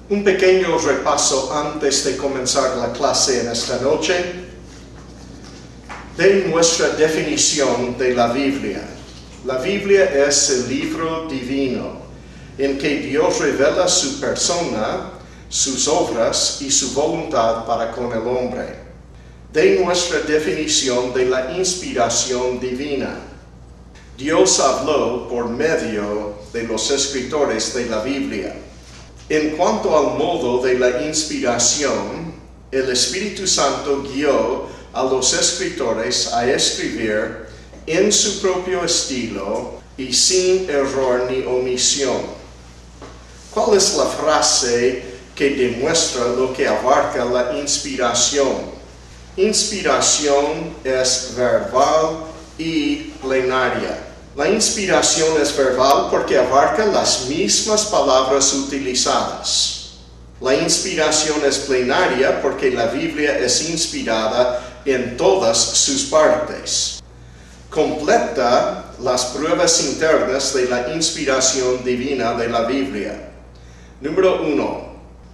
Un pequeño repaso antes de comenzar la clase en esta noche de nuestra definición de la Biblia. La Biblia es el libro divino en que Dios revela su persona, sus obras y su voluntad para con el hombre. De nuestra definición de la inspiración divina. Dios habló por medio de los escritores de la Biblia. En cuanto al modo de la inspiración, el Espíritu Santo guió a los escritores a escribir en su propio estilo y sin error ni omisión. ¿Cuál es la frase que demuestra lo que abarca la inspiración? Inspiración es verbal y plenaria. La inspiración es verbal porque abarca las mismas palabras utilizadas. La inspiración es plenaria porque la Biblia es inspirada en todas sus partes. Completa las pruebas internas de la inspiración divina de la Biblia. Número 1.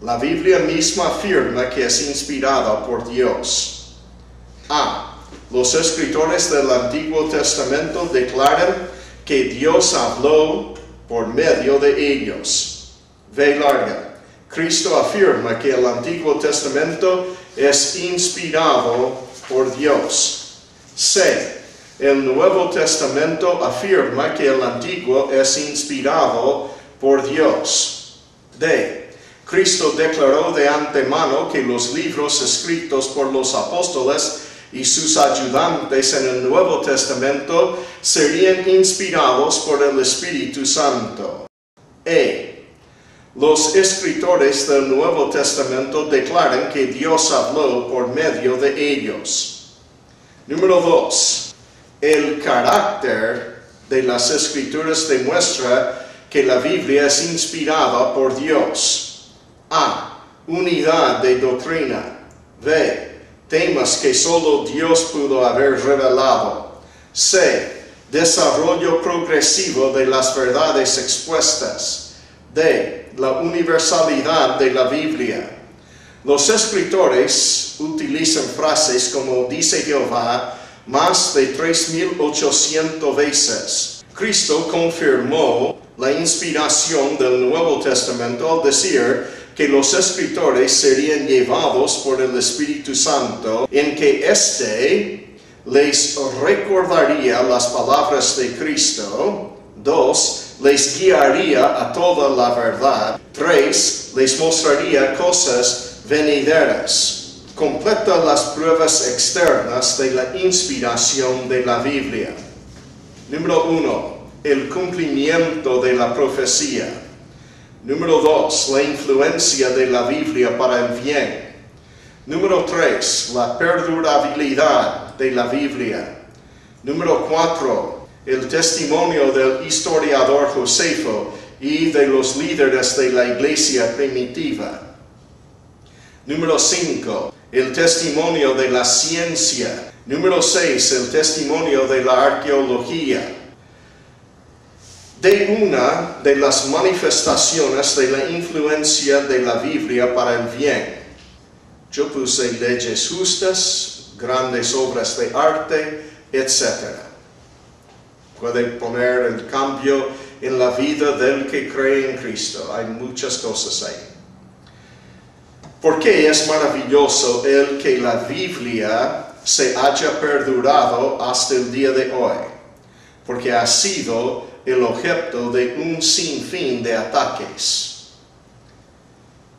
La Biblia misma afirma que es inspirada por Dios. A. Los escritores del Antiguo Testamento declaran que Dios habló por medio de ellos. V larga. Cristo afirma que el Antiguo Testamento es inspirado por Dios. C. El Nuevo Testamento afirma que el Antiguo es inspirado por Dios. D. Cristo declaró de antemano que los libros escritos por los apóstoles y sus ayudantes en el Nuevo Testamento serían inspirados por el Espíritu Santo. E. Los escritores del Nuevo Testamento declaran que Dios habló por medio de ellos. Número 2. El carácter de las Escrituras demuestra que la Biblia es inspirada por Dios. A. Unidad de doctrina. B. Temas que solo Dios pudo haber revelado. C. Desarrollo progresivo de las verdades expuestas. D. La universalidad de la Biblia. Los escritores utilizan frases como dice Jehová más de 3,800 veces. Cristo confirmó la inspiración del Nuevo Testamento al decir que los escritores serían llevados por el Espíritu Santo, en que éste les recordaría las palabras de Cristo. 2. Les guiaría a toda la verdad. 3. Les mostraría cosas venideras. Completa las pruebas externas de la inspiración de la Biblia. Número 1. El cumplimiento de la profecía. Número 2. La influencia de la Biblia para el bien. Número 3. La perdurabilidad de la Biblia. Número 4. El testimonio del historiador Josefo y de los líderes de la iglesia primitiva. Número 5. El testimonio de la ciencia. Número 6. El testimonio de la arqueología. De una de las manifestaciones de la influencia de la Biblia para el bien. Yo puse leyes justas, grandes obras de arte, etc. Puede poner el cambio en la vida del que cree en Cristo. Hay muchas cosas ahí. ¿Por qué es maravilloso el que la Biblia se haya perdurado hasta el día de hoy? Porque ha sido el objeto de un sinfín de ataques.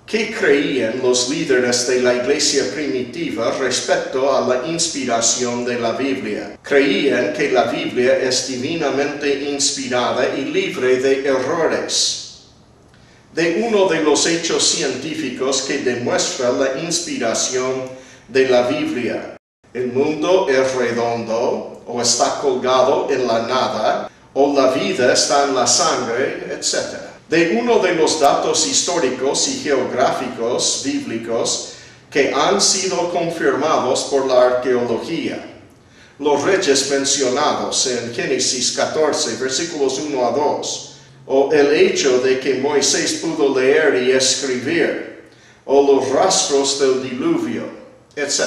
¿Qué creían los líderes de la iglesia primitiva respecto a la inspiración de la Biblia? Creían que la Biblia es divinamente inspirada y libre de errores. De uno de los hechos científicos que demuestra la inspiración de la Biblia. El mundo es redondo o está colgado en la nada, o la vida está en la sangre, etc. De uno de los datos históricos y geográficos bíblicos que han sido confirmados por la arqueología. Los reyes mencionados en Génesis 14, versículos 1 a 2, o el hecho de que Moisés pudo leer y escribir, o los rastros del diluvio, etc.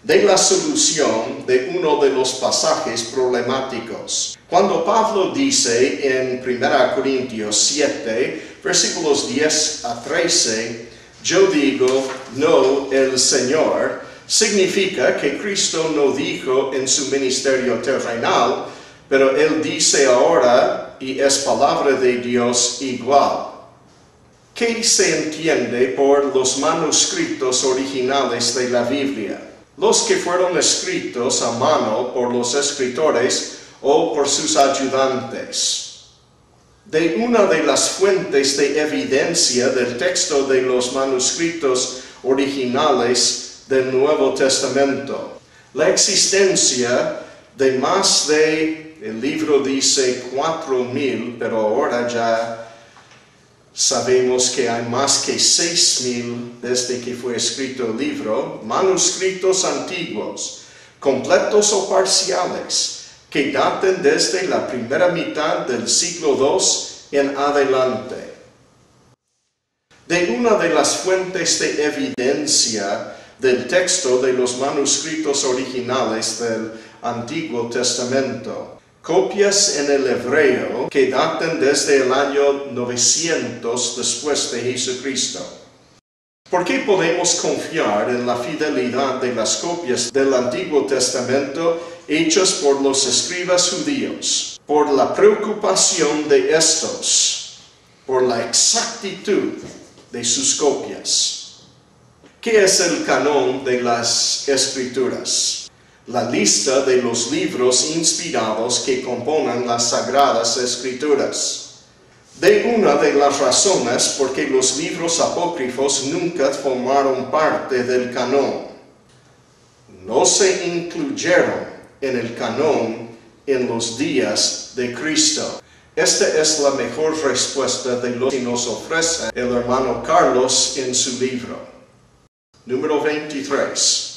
De la solución de uno de los pasajes problemáticos. Cuando Pablo dice en 1 Corintios 7, versículos 10 a 13, yo digo, no el Señor, significa que Cristo no dijo en su ministerio terrenal, pero Él dice ahora, y es palabra de Dios igual. ¿Qué se entiende por los manuscritos originales de la Biblia? Los que fueron escritos a mano por los escritores o por sus ayudantes. De una de las fuentes de evidencia del texto de los manuscritos originales del Nuevo Testamento, la existencia de más de, el libro dice 4,000, pero ahora ya sabemos que hay más que 6,000 desde que fue escrito el libro, manuscritos antiguos, completos o parciales, que daten desde la primera mitad del siglo II en adelante. De una de las fuentes de evidencia del texto de los manuscritos originales del Antiguo Testamento, copias en el hebreo que datan desde el año 900 después de Jesucristo. ¿Por qué podemos confiar en la fidelidad de las copias del Antiguo Testamento hechas por los escribas judíos? Por la preocupación de estos, por la exactitud de sus copias. ¿Qué es el canon de las Escrituras? La lista de los libros inspirados que componen las Sagradas Escrituras. De una de las razones por que los libros apócrifos nunca formaron parte del canon. No se incluyeron en el canon en los días de Cristo. Esta es la mejor respuesta de lo que nos ofrece el hermano Carlos en su libro. Número 23.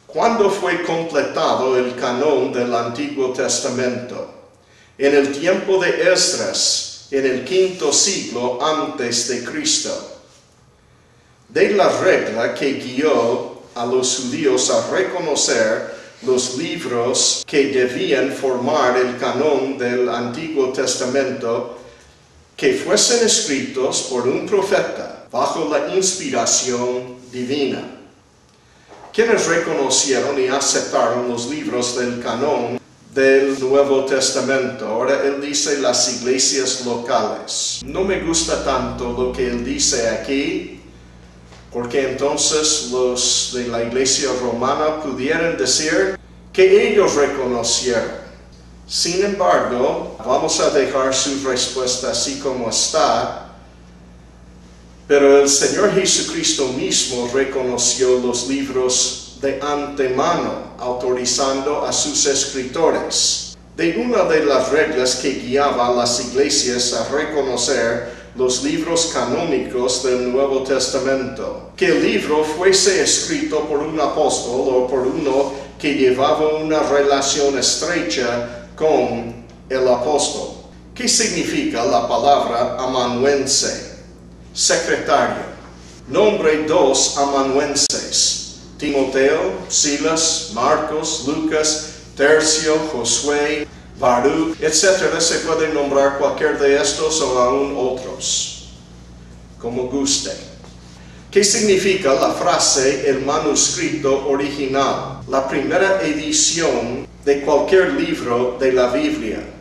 ¿Cuándo fue completado el canon del Antiguo Testamento? En el tiempo de Esdras, en el quinto siglo antes de Cristo. De la regla que guió a los judíos a reconocer los libros que debían formar el canon del Antiguo Testamento, que fuesen escritos por un profeta bajo la inspiración divina. Quienes reconocieron y aceptaron los libros del canon del Nuevo Testamento. Ahora él dice las iglesias locales. No me gusta tanto lo que él dice aquí, porque entonces los de la iglesia romana pudieran decir que ellos reconocieron. Sin embargo, vamos a dejar su respuesta así como está. Pero el Señor Jesucristo mismo reconoció los libros de antemano, autorizando a sus escritores. De una de las reglas que guiaba a las iglesias a reconocer los libros canónicos del Nuevo Testamento, que el libro fuese escrito por un apóstol o por uno que llevaba una relación estrecha con el apóstol. ¿Qué significa la palabra amanuense? Secretario. Nombre 2 amanuenses: Timoteo, Silas, Marcos, Lucas, Tercio, Josué, Baruch, etc. Se puede nombrar cualquier de estos o aún otros, como guste. ¿Qué significa la frase el manuscrito original? La primera edición de cualquier libro de la Biblia.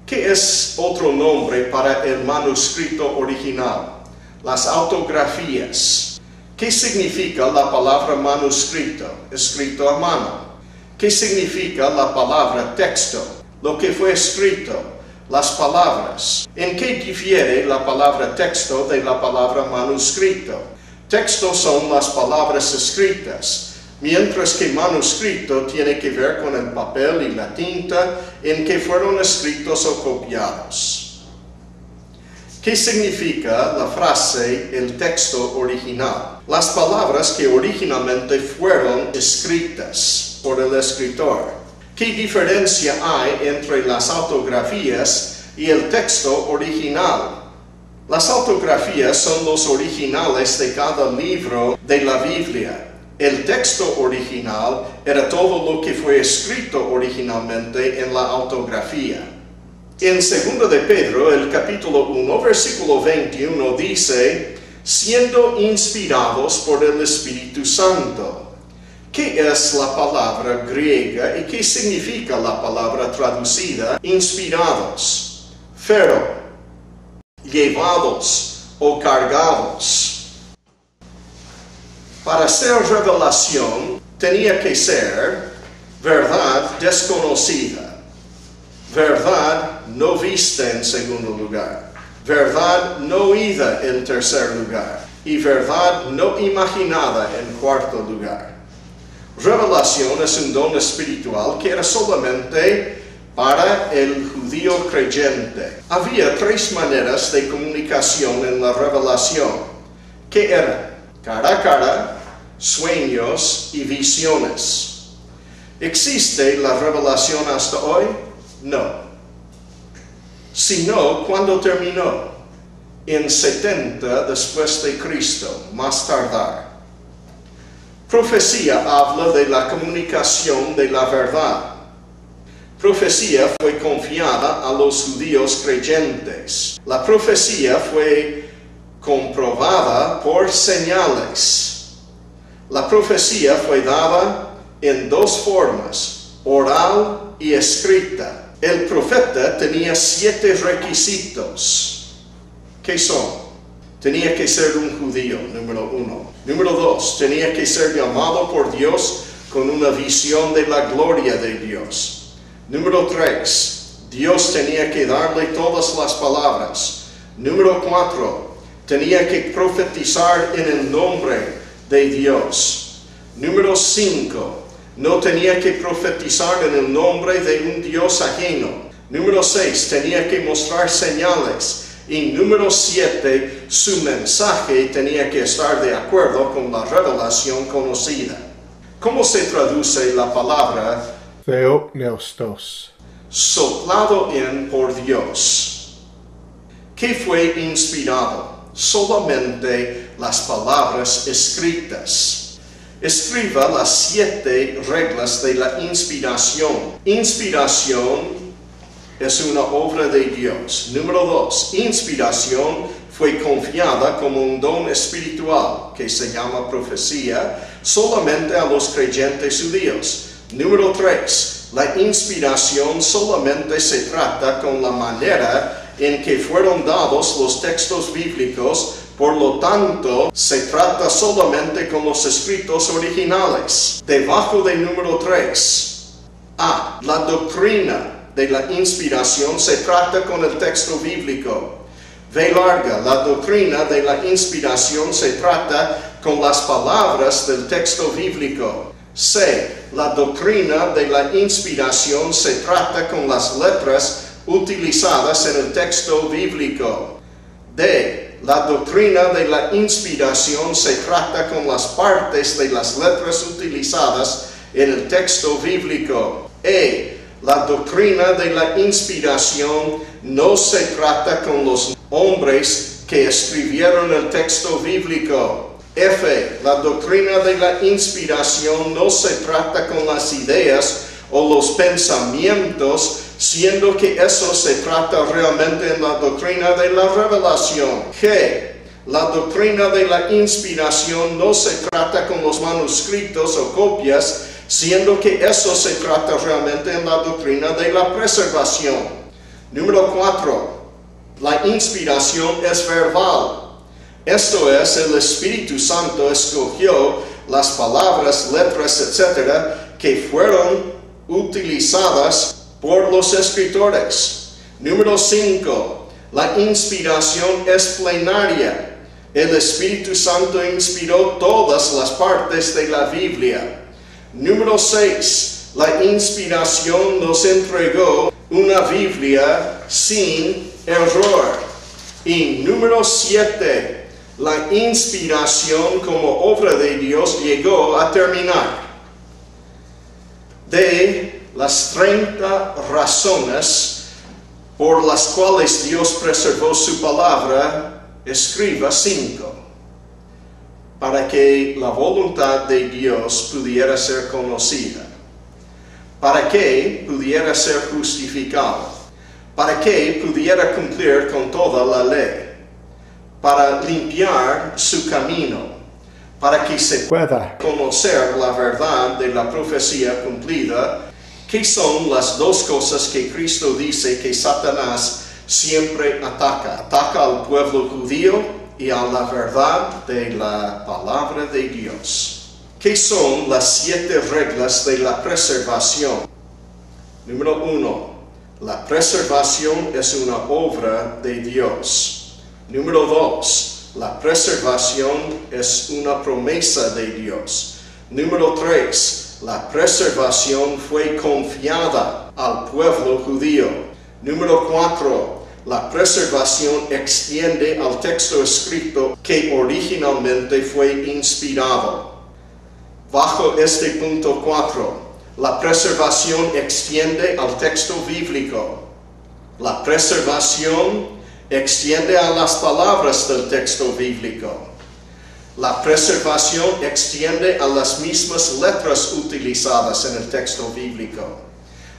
¿Qué es otro nombre para el manuscrito original? Las autografías. ¿Qué significa la palabra manuscrito? Escrito a mano. ¿Qué significa la palabra texto? Lo que fue escrito, las palabras. ¿En qué difiere la palabra texto de la palabra manuscrito? Texto son las palabras escritas, mientras que manuscrito tiene que ver con el papel y la tinta en que fueron escritos o copiados. ¿Qué significa la frase el texto original? Las palabras que originalmente fueron escritas por el escritor. ¿Qué diferencia hay entre las autografías y el texto original? Las autografías son los originales de cada libro de la Biblia. El texto original era todo lo que fue escrito originalmente en la autografía. En 2 de Pedro, el capítulo 1, versículo 21 dice, siendo inspirados por el Espíritu Santo. ¿Qué es la palabra griega y qué significa la palabra traducida inspirados? Phero, llevados o cargados. Para ser revelación tenía que ser verdad desconocida, verdad no vista en segundo lugar, verdad no oída en tercer lugar y verdad no imaginada en cuarto lugar. Revelación es un don espiritual que era solamente para el judío creyente. Había 3 maneras de comunicación en la revelación. ¿Qué eran? Cara a cara, sueños y visiones. ¿Existe la revelación hasta hoy? No. Si no, ¿cuándo terminó? En 70 después de Cristo, más tardar. Profecía habla de la comunicación de la verdad. Profecía fue confiada a los judíos creyentes. La profecía fue comprobada por señales. La profecía fue dada en 2 formas, oral y escrita. El profeta tenía 7 requisitos. ¿Qué son? Tenía que ser un judío, número 1. Número 2, tenía que ser llamado por Dios con una visión de la gloria de Dios. Número 3, Dios tenía que darle todas las palabras. Número 4, tenía que profetizar en el nombre de Dios. Número 5, no tenía que profetizar en el nombre de un Dios ajeno. Número 6, tenía que mostrar señales. Y número 7, su mensaje tenía que estar de acuerdo con la revelación conocida. ¿Cómo se traduce la palabra Theopneustos? Soplado en por Dios. ¿Qué fue inspirado? Solamente las palabras escritas. Escriba las 7 reglas de la inspiración. Inspiración es una obra de Dios. Número 2, inspiración fue confiada como un don espiritual que se llama profecía solamente a los creyentes judíos. Número 3, la inspiración solamente se trata con la manera en que fueron dados los textos bíblicos, por lo tanto, se trata solamente con los escritos originales. Debajo de número 3, A, la doctrina de la inspiración se trata con el texto bíblico. V larga, la doctrina de la inspiración se trata con las palabras del texto bíblico. C, la doctrina de la inspiración se trata con las letras utilizadas en el texto bíblico. D, la doctrina de la inspiración se trata con las partes de las letras utilizadas en el texto bíblico. E, la doctrina de la inspiración no se trata con los hombres que escribieron el texto bíblico. F, la doctrina de la inspiración no se trata con las ideas o los pensamientos, siendo que eso se trata realmente en la doctrina de la revelación. G, la doctrina de la inspiración no se trata con los manuscritos o copias, siendo que eso se trata realmente en la doctrina de la preservación. Número 4, la inspiración es verbal. Esto es, el Espíritu Santo escogió las palabras, letras, etc., que fueron utilizadas por los escritores. Número 5, la inspiración es plenaria. El Espíritu Santo inspiró todas las partes de la Biblia. Número 6, la inspiración nos entregó una Biblia sin error. Y número 7, la inspiración como obra de Dios llegó a terminar. D, las 30 razones por las cuales Dios preservó su palabra, escriba 5, para que la voluntad de Dios pudiera ser conocida, para que pudiera ser justificado, para que pudiera cumplir con toda la ley, para limpiar su camino, para que se pueda conocer la verdad de la profecía cumplida, que son las dos cosas que Cristo dice que Satanás siempre ataca. Ataca al pueblo judío y a la verdad de la palabra de Dios. ¿Qué son las 7 reglas de la preservación? Número 1. La preservación es una obra de Dios. Número 2. La preservación es una promesa de Dios. Número 3. La preservación fue confiada al pueblo judío. Número 4. La preservación extiende al texto escrito que originalmente fue inspirado. Bajo este punto 4, la preservación extiende al texto bíblico. La preservación extiende a las palabras del texto bíblico. La preservación extiende a las mismas letras utilizadas en el texto bíblico.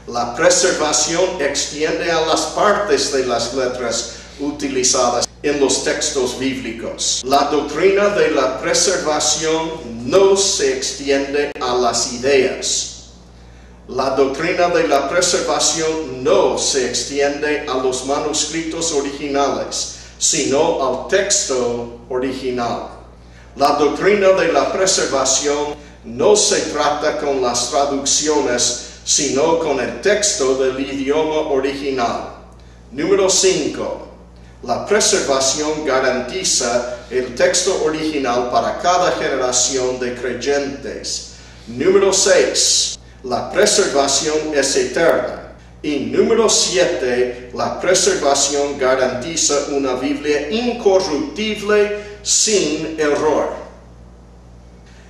La preservación extiende a las partes de las letras utilizadas en los textos bíblicos. La doctrina de la preservación no se extiende a las ideas. La doctrina de la preservación no se extiende a los manuscritos originales, sino al texto original. La doctrina de la preservación no se trata con las traducciones, sino con el texto del idioma original. Número 5. La preservación garantiza el texto original para cada generación de creyentes. Número 6. La preservación es eterna. Y número 7, la preservación garantiza una Biblia incorruptible sin error.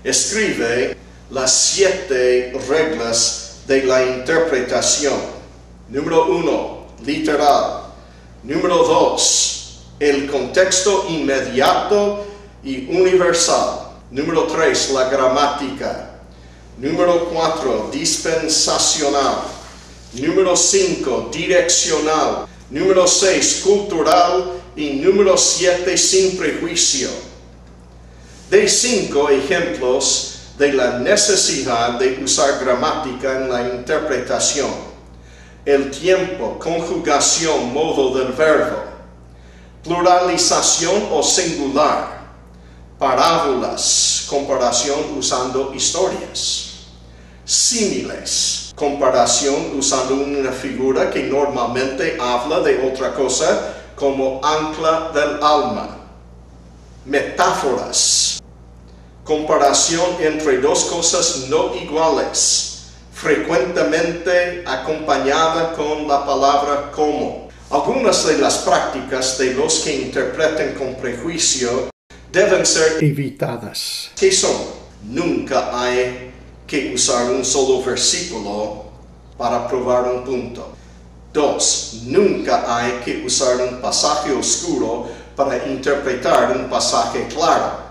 Escribe las 7 reglas de la interpretación. Número 1, literal. Número 2, el contexto inmediato y universal. Número 3, la gramática. Número 4, dispensacional. Número 5, direccional. Número 6, cultural. Y número 7, sin prejuicio. De 5 ejemplos de la necesidad de usar gramática en la interpretación: el tiempo, conjugación, modo del verbo, pluralización o singular, parábolas, comparación usando historias, símiles, comparación usando una figura que normalmente habla de otra cosa, como ancla del alma, metáforas, comparación entre dos cosas no iguales, frecuentemente acompañada con la palabra como. Algunas de las prácticas de los que interpretan con prejuicio deben ser evitadas. ¿Qué son? Nunca hay que usar un solo versículo para probar un punto. 2. Nunca hay que usar un pasaje oscuro para interpretar un pasaje claro.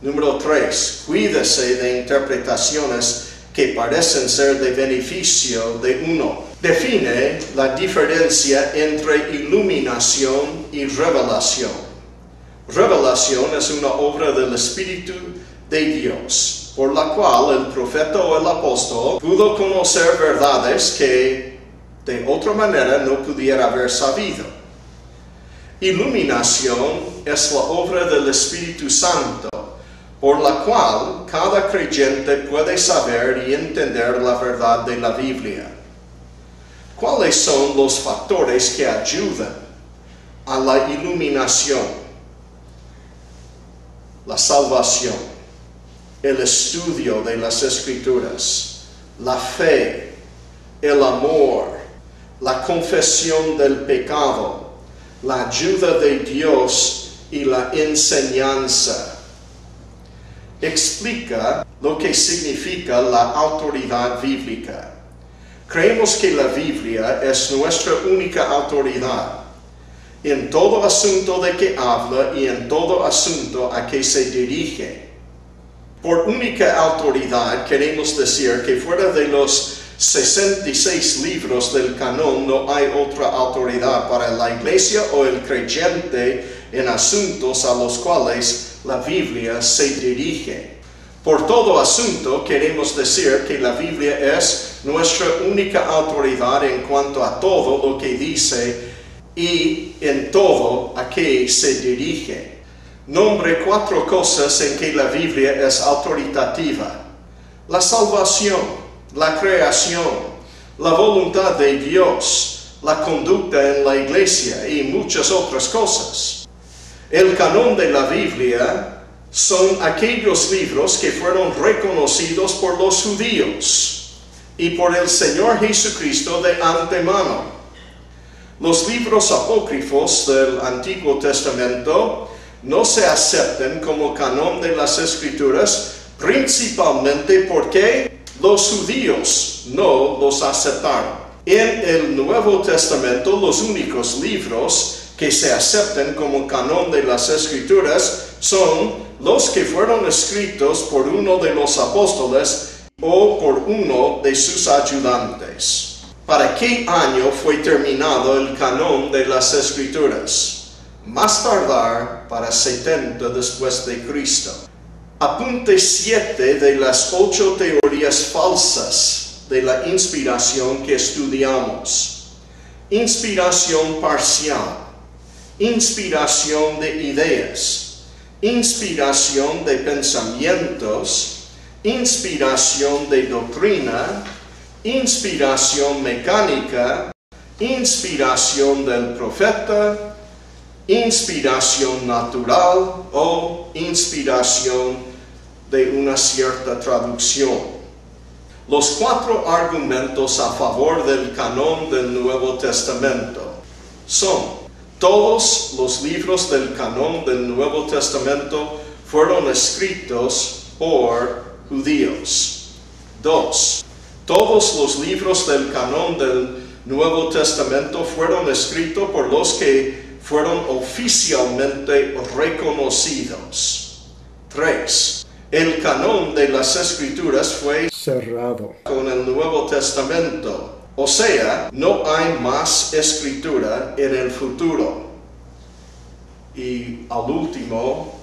Número 3. Cuídese de interpretaciones que parecen ser de beneficio de uno. Define la diferencia entre iluminación y revelación. Revelación es una obra del Espíritu de Dios, por la cual el profeta o el apóstol pudo conocer verdades que de otra manera no pudiera haber sabido. Iluminación es la obra del Espíritu Santo, por la cual cada creyente puede saber y entender la verdad de la Biblia. ¿Cuáles son los factores que ayudan a la iluminación? La salvación, el estudio de las Escrituras, la fe, el amor, la confesión del pecado, la ayuda de Dios y la enseñanza. Explica lo que significa la autoridad bíblica. Creemos que la Biblia es nuestra única autoridad en todo asunto de que habla y en todo asunto a que se dirige. Por única autoridad queremos decir que fuera de los 66 libros del canon no hay otra autoridad para la iglesia o el creyente en asuntos a los cuales la Biblia se dirige. Por todo asunto queremos decir que la Biblia es nuestra única autoridad en cuanto a todo lo que dice y en todo a que se dirige. Nombre 4 cosas en que la Biblia es autoritativa: la salvación, la creación, la voluntad de Dios, la conducta en la iglesia y muchas otras cosas. El canon de la Biblia son aquellos libros que fueron reconocidos por los judíos y por el Señor Jesucristo de antemano. Los libros apócrifos del Antiguo Testamento no se aceptan como canon de las Escrituras, principalmente porque los judíos no los aceptaron. En el Nuevo Testamento, los únicos libros que se aceptan como canon de las Escrituras son los que fueron escritos por uno de los apóstoles o por uno de sus ayudantes. ¿Para qué año fue terminado el canon de las Escrituras? Más tardar para 70 después de Cristo. Apunte 7 de las 8 teorías falsas de la inspiración que estudiamos. Inspiración parcial, inspiración de ideas, inspiración de pensamientos, inspiración de doctrina, inspiración mecánica, inspiración del profeta, inspiración natural o inspiración de una cierta traducción. Los 4 argumentos a favor del canon del Nuevo Testamento son: todos los libros del canon del Nuevo Testamento fueron escritos por judíos. 2. Todos los libros del canon del Nuevo Testamento fueron escritos por los que fueron oficialmente reconocidos. 3. El canon de las Escrituras fue cerrado con el Nuevo Testamento. O sea, no hay más escritura en el futuro. Y al último,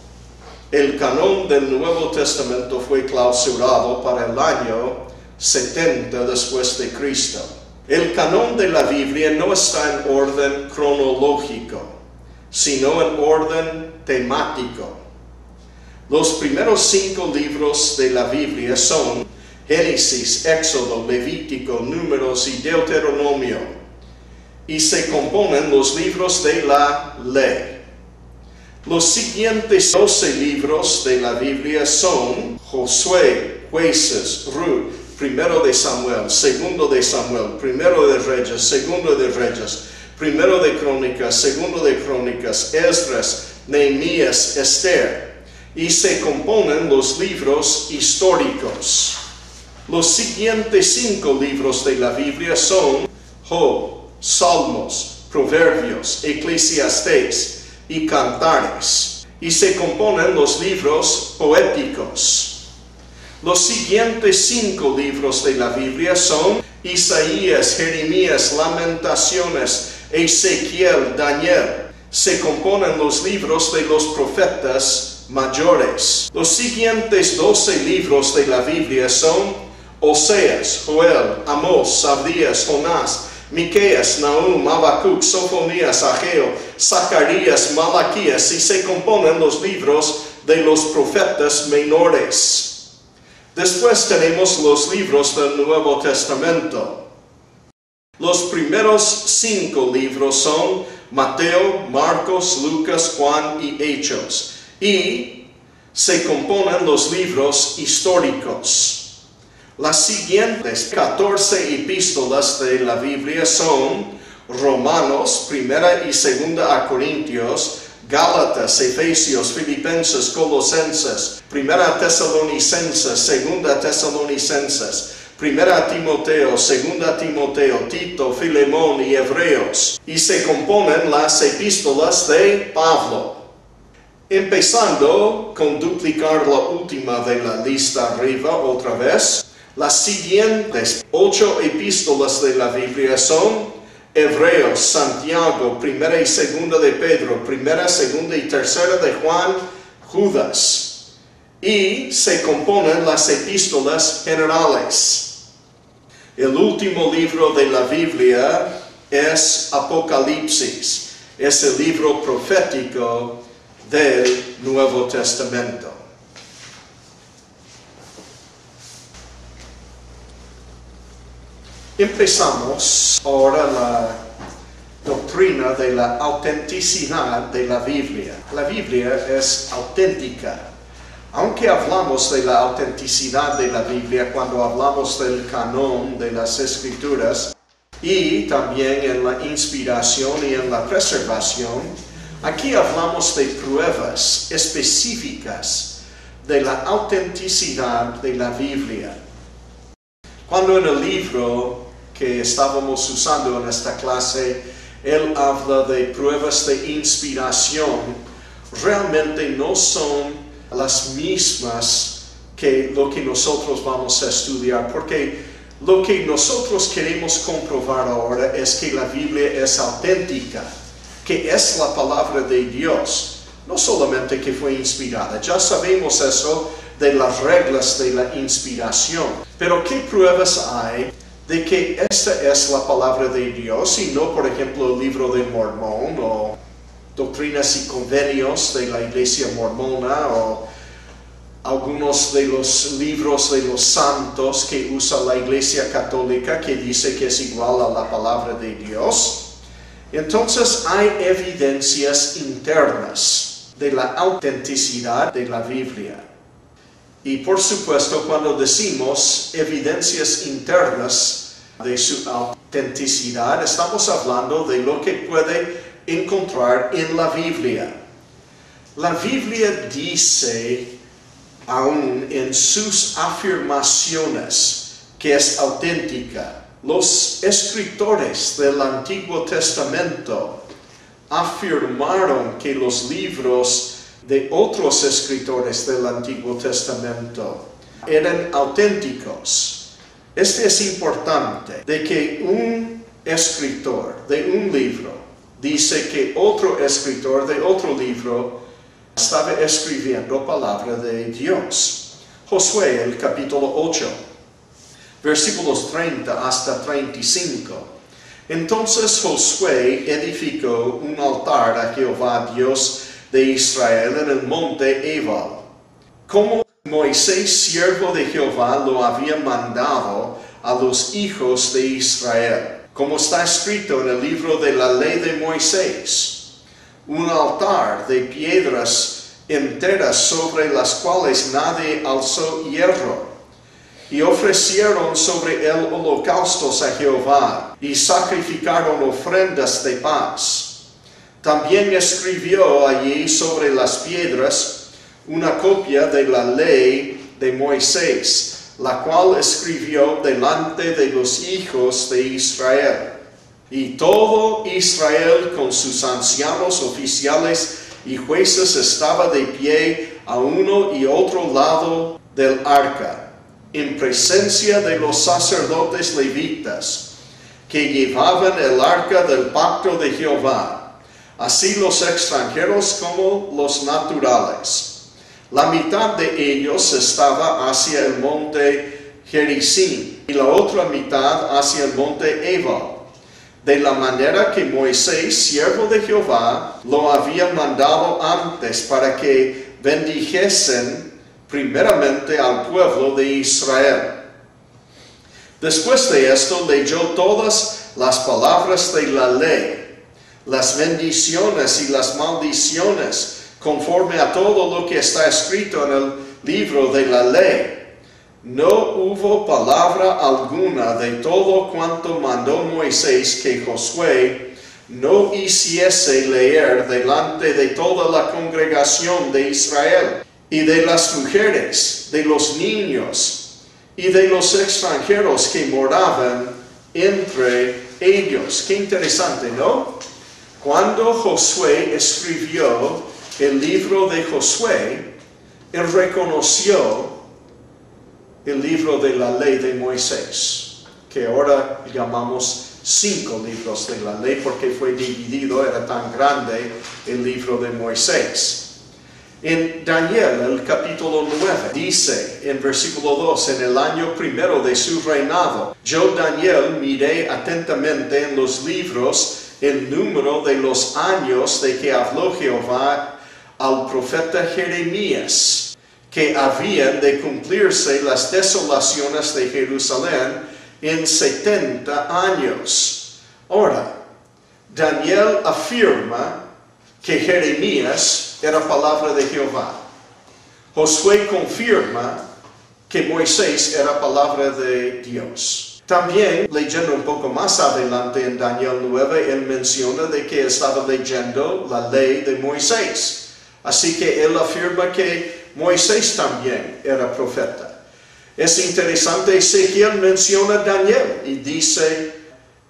el canon del Nuevo Testamento fue clausurado para el año 70 después de Cristo. El canon de la Biblia no está en orden cronológico, sino en orden temático. Los primeros 5 libros de la Biblia son Génesis, Éxodo, Levítico, Números y Deuteronomio, y se componen los libros de la ley. Los siguientes 12 libros de la Biblia son Josué, Jueces, Ruth, Primero de Samuel, Segundo de Samuel, Primero de Reyes, Segundo de Reyes, Primero de Crónicas, Segundo de Crónicas, Esdras, Nehemías, Esther, y se componen los libros históricos. Los siguientes 5 libros de la Biblia son Job, Salmos, Proverbios, Eclesiastés y Cantares, y se componen los libros poéticos. Los siguientes 5 libros de la Biblia son Isaías, Jeremías, Lamentaciones, Ezequiel, Daniel. Se componen los libros de los profetas mayores. Los siguientes 12 libros de la Biblia son Oseas, Joel, Amós, Abdías, Jonás, Miqueas, Nahum, Habacuc, Sofonías, Ageo, Zacarías, Malaquías, y se componen los libros de los profetas menores. Después tenemos los libros del Nuevo Testamento. Los primeros 5 libros son Mateo, Marcos, Lucas, Juan y Hechos, y se componen los libros históricos. Las siguientes 14 epístolas de la Biblia son Romanos, Primera y Segunda a Corintios, Gálatas, Efesios, Filipenses, Colosenses, Primera Tesalonicenses, Segunda Tesalonicenses, Primera Timoteo, Segunda Timoteo, Tito, Filemón y Hebreos, y se componen las epístolas de Pablo. Empezando con duplicar la última de la lista arriba otra vez, las siguientes 8 epístolas de la Biblia son Hebreos, Santiago, Primera y Segunda de Pedro, Primera, Segunda y Tercera de Juan, Judas. Y se componen las epístolas generales. El último libro de la Biblia es Apocalipsis, es el libro profético del Nuevo Testamento. Empezamos ahora la doctrina de la autenticidad de la Biblia. La Biblia es auténtica. Aunque hablamos de la autenticidad de la Biblia cuando hablamos del canon de las Escrituras y también en la inspiración y en la preservación, aquí hablamos de pruebas específicas de la autenticidad de la Biblia. Cuando en el libro que estábamos usando en esta clase, él habla de pruebas de inspiración, realmente no son las mismas que lo que nosotros vamos a estudiar, porque lo que nosotros queremos comprobar ahora es que la Biblia es auténtica, que es la palabra de Dios, no solamente que fue inspirada. Ya sabemos eso de las reglas de la inspiración, pero ¿qué pruebas hay de que esta es la palabra de Dios y no, por ejemplo, el libro de Mormón o Doctrinas y Convenios de la Iglesia Mormona o algunos de los libros de los santos que usa la Iglesia Católica que dice que es igual a la palabra de Dios? Entonces hay evidencias internas de la autenticidad de la Biblia. Y por supuesto, cuando decimos evidencias internas de su autenticidad, estamos hablando de lo que puede encontrar en la Biblia. La Biblia dice, aún en sus afirmaciones, que es auténtica. Los escritores del Antiguo Testamento afirmaron que los libros de otros escritores del Antiguo Testamento eran auténticos. Este es importante, de que un escritor de un libro dice que otro escritor de otro libro estaba escribiendo palabra de Dios. Josué, el capítulo 8, versículos 30 hasta 35. Entonces Josué edificó un altar a Jehová Dios de Israel en el monte Ebal, como Moisés, siervo de Jehová, lo había mandado a los hijos de Israel, como está escrito en el libro de la ley de Moisés. Un altar de piedras enteras sobre las cuales nadie alzó hierro. Y ofrecieron sobre él holocaustos a Jehová, y sacrificaron ofrendas de paz. También escribió allí sobre las piedras una copia de la ley de Moisés, la cual escribió delante de los hijos de Israel. Y todo Israel con sus ancianos oficiales y jueces estaba de pie a uno y otro lado del arca, en presencia de los sacerdotes levitas, que llevaban el arca del pacto de Jehová, así los extranjeros como los naturales. La mitad de ellos estaba hacia el monte Gerizim y la otra mitad hacia el monte Ebal, de la manera que Moisés, siervo de Jehová, lo había mandado antes para que bendijesen primeramente al pueblo de Israel. Después de esto leyó todas las palabras de la ley, las bendiciones y las maldiciones, conforme a todo lo que está escrito en el libro de la ley. No hubo palabra alguna de todo cuanto mandó Moisés que Josué no hiciese leer delante de toda la congregación de Israel, y de las mujeres, de los niños y de los extranjeros que moraban entre ellos. Qué interesante, ¿no? Cuando Josué escribió el libro de Josué, él reconoció el libro de la ley de Moisés, que ahora llamamos 5 libros de la ley porque fue dividido, era tan grande el libro de Moisés. En Daniel, el capítulo 9, dice en versículo 2, en el año primero de su reinado, yo Daniel miré atentamente en los libros el número de los años de que habló Jehová al profeta Jeremías, que habían de cumplirse las desolaciones de Jerusalén en 70 años. Ahora, Daniel afirma que Jeremías era palabra de Jehová. Josué confirma que Moisés era palabra de Dios. También, leyendo un poco más adelante en Daniel 9, él menciona de que estaba leyendo la ley de Moisés. Así que él afirma que Moisés también era profeta. Es interesante, Ezequiel menciona a Daniel y dice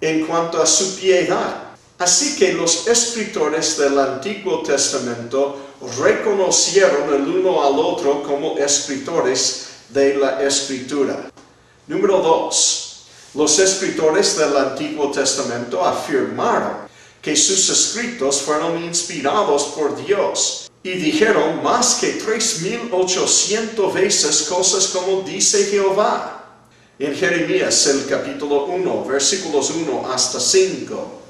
en cuanto a su piedad. Así que los escritores del Antiguo Testamento reconocieron el uno al otro como escritores de la Escritura. Número 2. Los escritores del Antiguo Testamento afirmaron que sus escritos fueron inspirados por Dios y dijeron más que 3,800 veces cosas como dice Jehová. En Jeremías, el capítulo 1, versículos 1 hasta 5.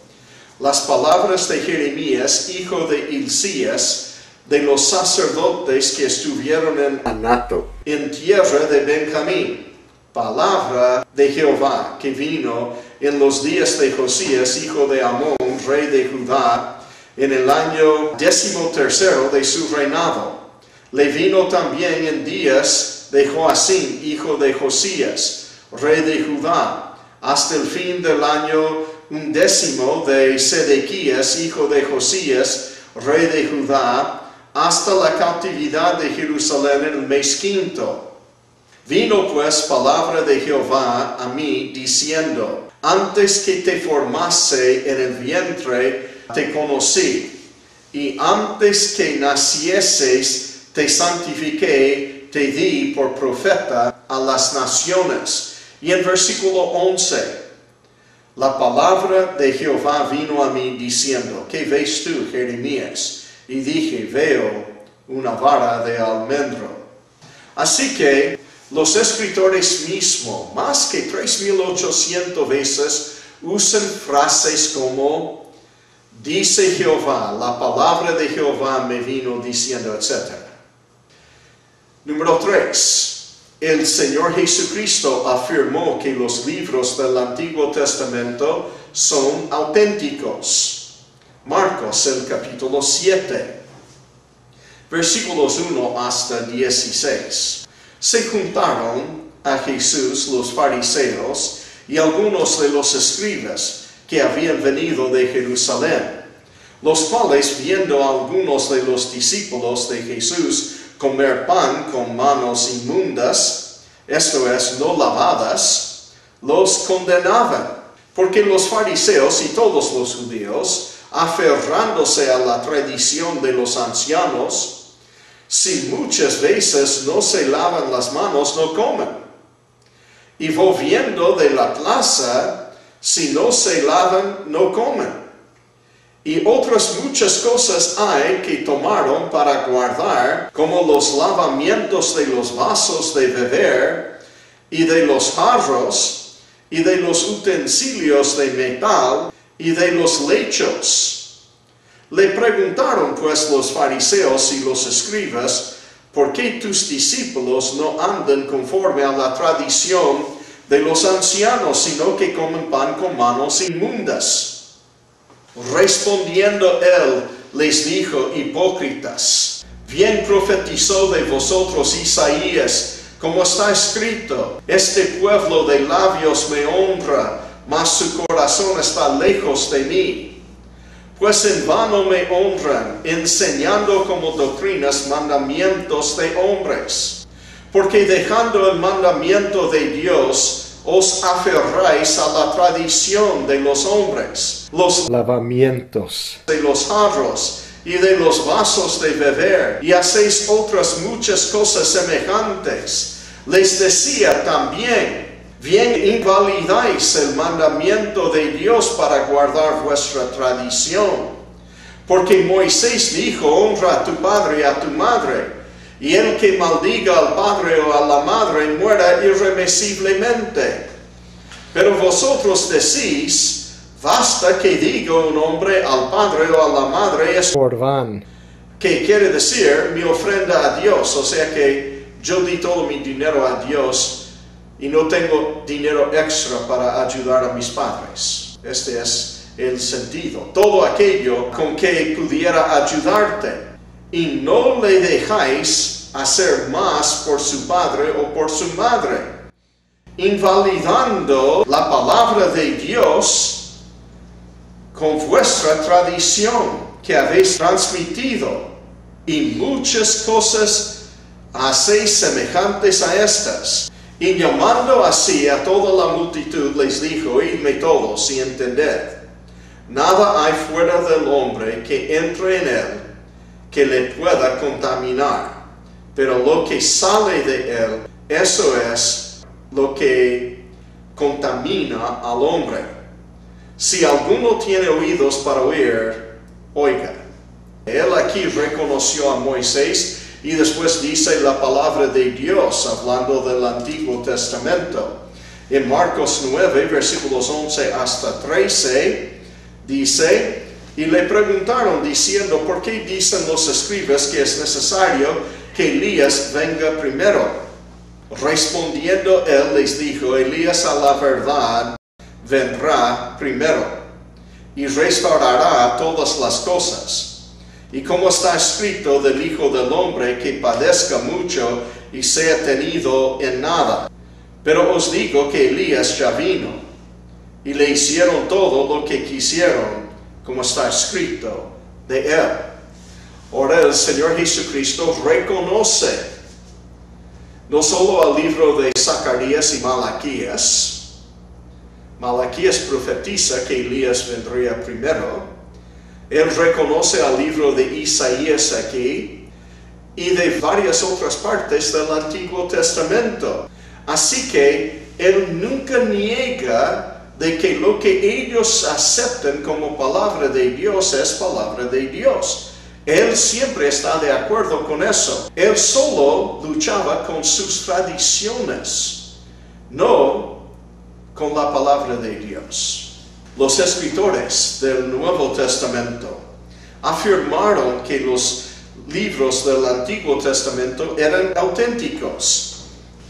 Las palabras de Jeremías, hijo de Hilcías, de los sacerdotes que estuvieron en Anato, en tierra de Benjamín. Palabra de Jehová que vino en los días de Josías, hijo de Amón, rey de Judá, en el año 13º de su reinado. Le vino también en días de Joacim, hijo de Josías, rey de Judá, hasta el fin del año 11 de Sedequías, hijo de Josías, rey de Judá, hasta la cautividad de Jerusalén en el mes 5. Vino pues palabra de Jehová a mí, diciendo, antes que te formase en el vientre, te conocí, y antes que nacieses, te santifiqué, te di por profeta a las naciones. Y en versículo 11, la palabra de Jehová vino a mí diciendo, ¿qué ves tú, Jeremías? Y dije, veo una vara de almendro. Así que los escritores mismos, más que 3,800 veces, usan frases como, dice Jehová, la palabra de Jehová me vino diciendo, etc. Número 3. El Señor Jesucristo afirmó que los libros del Antiguo Testamento son auténticos. Marcos, el capítulo 7, versículos 1 hasta 16. Se juntaron a Jesús los fariseos y algunos de los escribas que habían venido de Jerusalén, los cuales, viendo a algunos de los discípulos de Jesús comer pan con manos inmundas, esto es, no lavadas, los condenaban, porque los fariseos y todos los judíos, aferrándose a la tradición de los ancianos, si muchas veces no se lavan las manos, no comen. Y volviendo de la plaza, si no se lavan, no comen. Y otras muchas cosas hay que tomaron para guardar, como los lavamientos de los vasos de beber, y de los jarros, y de los utensilios de metal, y de los lechos. Le preguntaron pues los fariseos y los escribas, ¿por qué tus discípulos no andan conforme a la tradición de los ancianos, sino que comen pan con manos inmundas? Respondiendo él, les dijo, hipócritas, bien profetizó de vosotros Isaías, como está escrito, este pueblo de labios me honra, mas su corazón está lejos de mí. Pues en vano me honran, enseñando como doctrinas mandamientos de hombres. porque dejando el mandamiento de Dios, os aferráis a la tradición de los hombres, los lavamientos, de los jarros y de los vasos de beber, y hacéis otras muchas cosas semejantes. Les decía también, bien invalidáis el mandamiento de Dios para guardar vuestra tradición. Porque Moisés dijo, honra a tu padre y a tu madre, y el que maldiga al padre o a la madre muera irremisiblemente. Pero vosotros decís, basta que diga un hombre al padre o a la madre es Corban, que quiere decir mi ofrenda a Dios, o sea que yo di todo mi dinero a Dios y no tengo dinero extra para ayudar a mis padres. Este es el sentido. Todo aquello con que pudiera ayudarte. Y no le dejáis hacer más por su padre o por su madre, invalidando la palabra de Dios con vuestra tradición que habéis transmitido, y muchas cosas hacéis semejantes a estas. Y llamando así a toda la multitud les dijo, oídme todos y entended, nada hay fuera del hombre que entre en él que le pueda contaminar, pero lo que sale de él, eso es lo que contamina al hombre. Si alguno tiene oídos para oír, oiga. Él aquí reconoció a Moisés y después dice la palabra de Dios hablando del Antiguo Testamento. En Marcos 9, versículos 11 hasta 13, dice, y le preguntaron diciendo, ¿por qué dicen los escribas que es necesario que Elías venga primero? Respondiendo él les dijo, Elías a la verdad vendrá primero y restaurará todas las cosas. Y como está escrito del Hijo del Hombre que padezca mucho y sea tenido en nada. Pero os digo que Elías ya vino y le hicieron todo lo que quisieron, como está escrito de él. Ahora el Señor Jesucristo reconoce no solo al libro de Zacarías y Malaquías. Malaquías profetiza que Elías vendría primero. Él reconoce al libro de Isaías aquí y de varias otras partes del Antiguo Testamento. Así que él nunca niega de que lo que ellos aceptan como palabra de Dios es palabra de Dios. Él siempre está de acuerdo con eso. Él solo luchaba con sus tradiciones, no con la palabra de Dios. Los escritores del Nuevo Testamento afirmaron que los libros del Antiguo Testamento eran auténticos.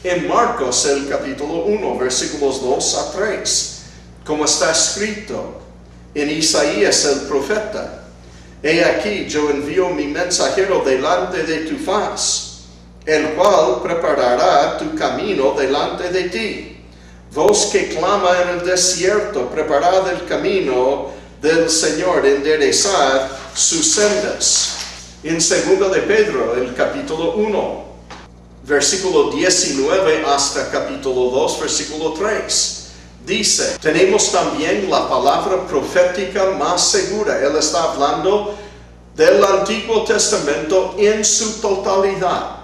En Marcos, el capítulo 1, versículos 2 a 3. Como está escrito en Isaías el profeta, he aquí yo envío mi mensajero delante de tu faz, el cual preparará tu camino delante de ti. Voz que clama en el desierto, preparad el camino del Señor, enderezad sus sendas. En 2 de Pedro, el capítulo 1, versículo 19 hasta capítulo 2, versículo 3. Dice, tenemos también la palabra profética más segura. Él está hablando del Antiguo Testamento en su totalidad,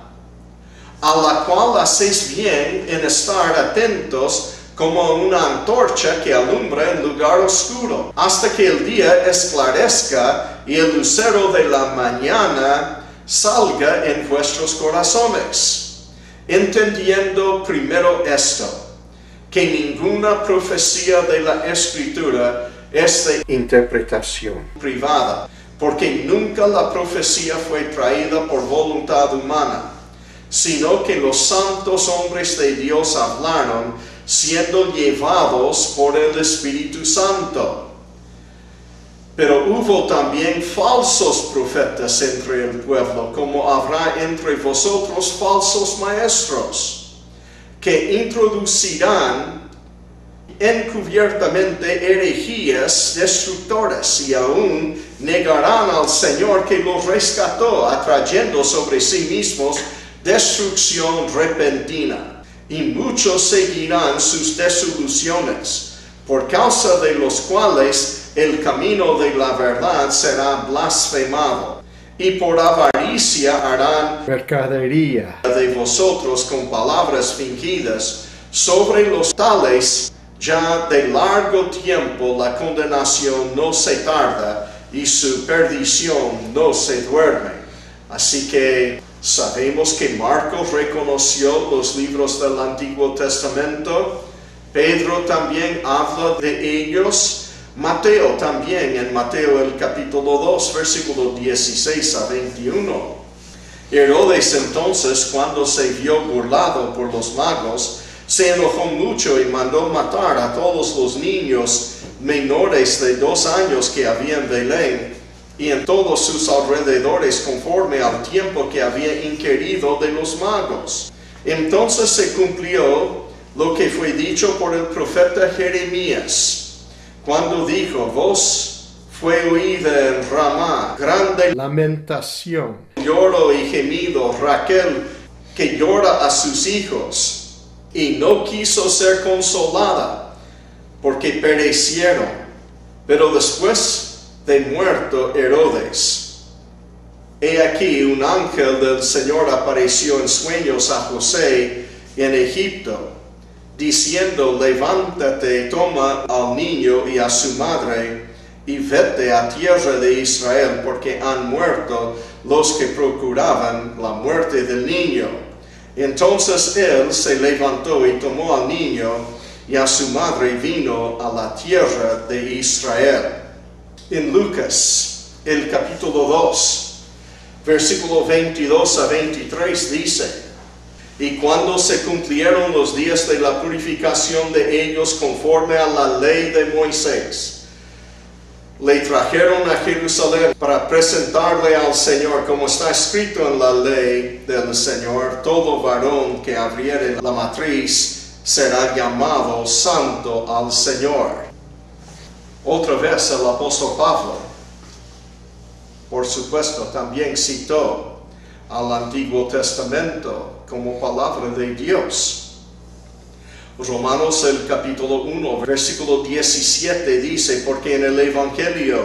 a la cual hacéis bien en estar atentos como una antorcha que alumbra en lugar oscuro, hasta que el día esclarezca y el lucero de la mañana salga en vuestros corazones. Entendiendo primero esto, que ninguna profecía de la Escritura es de interpretación privada, porque nunca la profecía fue traída por voluntad humana, sino que los santos hombres de Dios hablaron, siendo llevados por el Espíritu Santo. Pero hubo también falsos profetas entre el pueblo, como habrá entre vosotros falsos maestros, que introducirán encubiertamente herejías destructoras y aún negarán al Señor que los rescató, atrayendo sobre sí mismos destrucción repentina, y muchos seguirán sus desilusiones, por causa de los cuales el camino de la verdad será blasfemado, y por avaricia harán mercadería de vosotros con palabras fingidas. Sobre los tales ya de largo tiempo la condenación no se tarda, y su perdición no se duerme. Así que sabemos que Marcos reconoció los libros del Antiguo Testamento. Pedro también habla de ellos. Mateo también, en Mateo el capítulo 2, versículo 16 a 21. Herodes entonces, cuando se vio burlado por los magos, se enojó mucho y mandó matar a todos los niños menores de 2 años que había en Belén y en todos sus alrededores, conforme al tiempo que había inquirido de los magos. Entonces se cumplió lo que fue dicho por el profeta Jeremías, cuando dijo: voz fue oída en Ramá, grande lamentación, lloro y gemido, Raquel que llora a sus hijos, y no quiso ser consolada, porque perecieron. Pero después de muerto Herodes, he aquí un ángel del Señor apareció en sueños a José en Egipto, diciendo: levántate, toma al niño y a su madre, y vete a tierra de Israel, porque han muerto los que procuraban la muerte del niño. Entonces él se levantó y tomó al niño y a su madre, vino a la tierra de Israel. En Lucas, el capítulo 2, versículo 22 a 23 dice: y cuando se cumplieron los días de la purificación de ellos conforme a la ley de Moisés, le trajeron a Jerusalén para presentarle al Señor, como está escrito en la ley del Señor: todo varón que abriere la matriz será llamado santo al Señor. Otra vez el apóstol Pablo, por supuesto, también citó al Antiguo Testamento como palabra de Dios. Romanos el capítulo 1, versículo 17 dice: porque en el Evangelio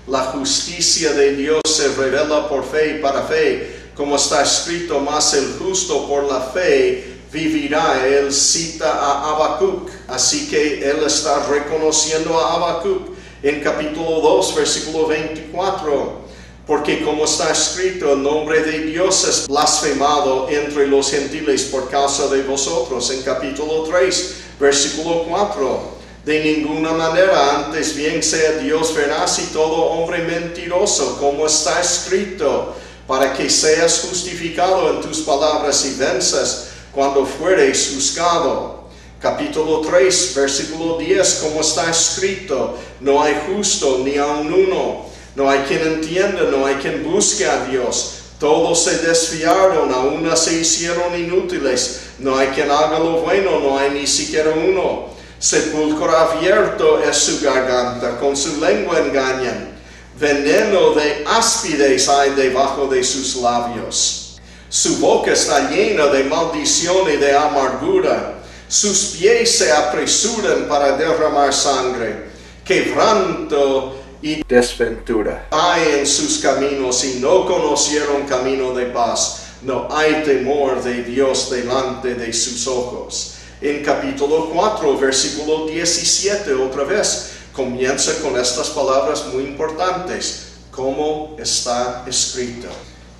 la justicia de Dios se revela por fe y para fe, como está escrito: mas el justo por la fe vivirá. Él cita a Habacuc, así que él está reconociendo a Habacuc en capítulo 2, versículo 24. Porque como está escrito, el nombre de Dios es blasfemado entre los gentiles por causa de vosotros. En capítulo 3, versículo 4. De ninguna manera, antes bien sea Dios veraz y todo hombre mentiroso, como está escrito: para que seas justificado en tus palabras y venzas cuando fueres juzgado. Capítulo 3, versículo 10, como está escrito: no hay justo ni aun uno. No hay quien entienda, no hay quien busque a Dios. Todos se desviaron, a una se hicieron inútiles. No hay quien haga lo bueno, no hay ni siquiera uno. Sepulcro abierto es su garganta, con su lengua engañan. Veneno de áspides hay debajo de sus labios. Su boca está llena de maldición y de amargura. Sus pies se apresuran para derramar sangre. Quebranto y desventura hay en sus caminos, y no conocieron camino de paz. No hay temor de Dios delante de sus ojos. En capítulo 4, versículo 17, otra vez, comienza con estas palabras muy importantes. Como está escrito: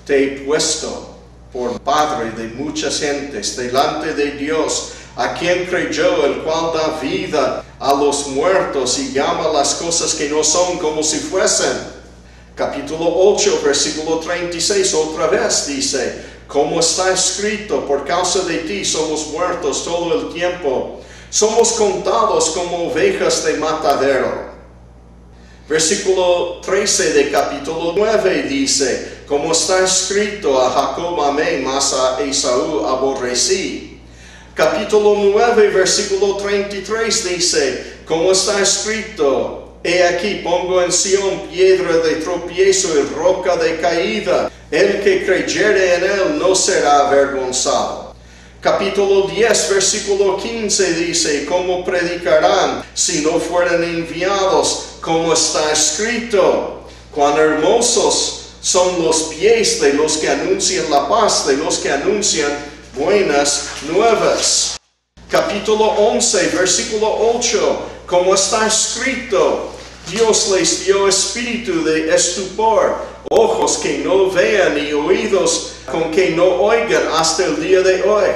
te he puesto por padre de muchas gentes delante de Dios, a quien creyó, el cual da vida a los muertos y llama las cosas que no son como si fuesen. Capítulo 8, versículo 36, otra vez dice: como está escrito, por causa de ti somos muertos todo el tiempo, somos contados como ovejas de matadero. Versículo 13 de capítulo 9 dice: como está escrito, a Jacob amé, mas a Esaú aborrecí. Capítulo 9, versículo 33 dice: como está escrito, he aquí pongo en Sión piedra de tropiezo y roca de caída, El que creyere en él no será avergonzado. Capítulo 10, versículo 15 dice, ¿cómo predicarán si no fueran enviados? Como está escrito, cuán hermosos son los pies de los que anuncian la paz, de los que anuncian buenas nuevas. Capítulo 11, versículo 8, como está escrito, Dios les dio espíritu de estupor, ojos que no vean y oídos con que no oigan hasta el día de hoy.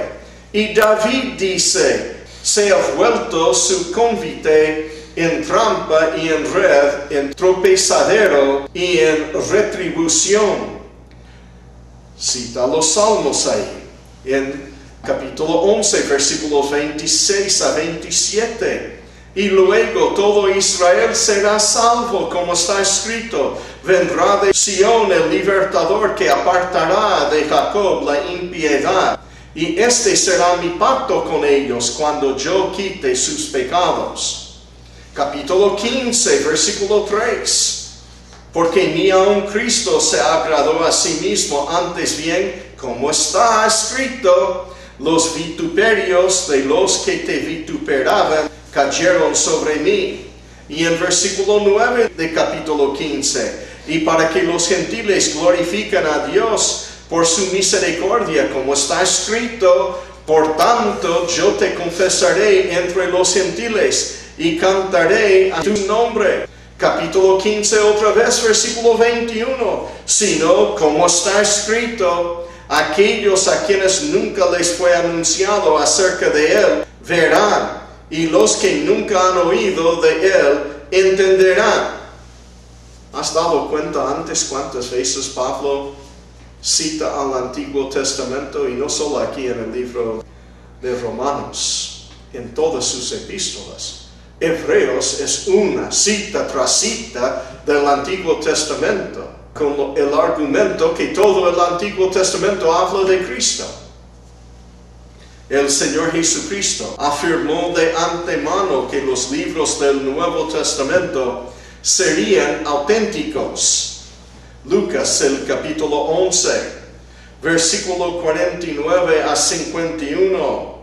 Y David dice, se ha vuelto su convite en trampa y en red, en tropezadero y en retribución. Cita los salmos ahí, en capítulo 11, versículos 26 a 27. Y luego todo Israel será salvo, como está escrito. Vendrá de Sión el libertador que apartará de Jacob la impiedad. Y este será mi pacto con ellos cuando yo quite sus pecados. Capítulo 15, versículo 3. Porque ni aun Cristo se agradó a sí mismo, antes bien, como está escrito, los vituperios de los que te vituperaban cayeron sobre mí. Y en versículo 9 de capítulo 15, y para que los gentiles glorifiquen a Dios por su misericordia, como está escrito, por tanto yo te confesaré entre los gentiles y cantaré a tu nombre. Capítulo 15 otra vez, versículo 21, sino como está escrito, aquellos a quienes nunca les fue anunciado acerca de él, verán, y los que nunca han oído de él, entenderán. ¿Has dado cuenta antes cuántas veces Pablo cita al Antiguo Testamento? Y no solo aquí en el libro de Romanos, en todas sus epístolas. Hebreos es una cita tras cita del Antiguo Testamento, con el argumento que todo el Antiguo Testamento habla de Cristo. El Señor Jesucristo afirmó de antemano que los libros del Nuevo Testamento serían auténticos. Lucas, el capítulo 11, versículo 49 a 51.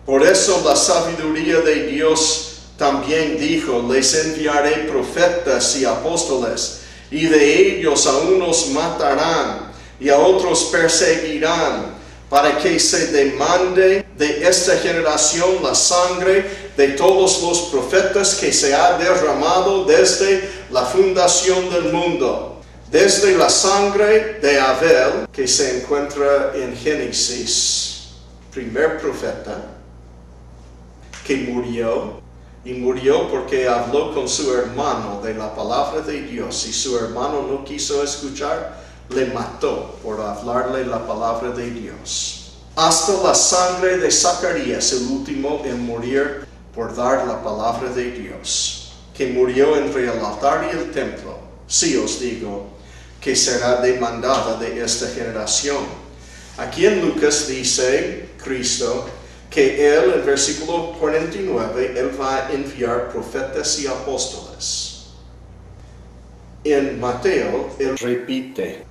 Por eso la sabiduría de Dios también dijo, les enviaré profetas y apóstoles, y de ellos a unos matarán, y a otros perseguirán, para que se demande de esta generación la sangre de todos los profetas que se ha derramado desde la fundación del mundo, desde la sangre de Abel, que se encuentra en Génesis, primer profeta, que murió, y murió porque habló con su hermano de la palabra de Dios, y su hermano no quiso escuchar, le mató por hablarle la palabra de Dios. Hasta la sangre de Zacarías, el último en morir por dar la palabra de Dios, que murió entre el altar y el templo. Sí os digo que será demandada de esta generación. Aquí en Lucas dice Cristo que Él, en versículo 49, Él va a enviar profetas y apóstoles. En Mateo, Él repite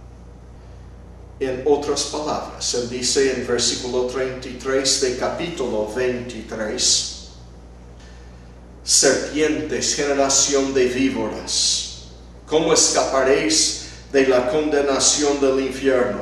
en otras palabras. Él dice en versículo 33 de capítulo 23, serpientes, generación de víboras, ¿cómo escaparéis de la condenación del infierno?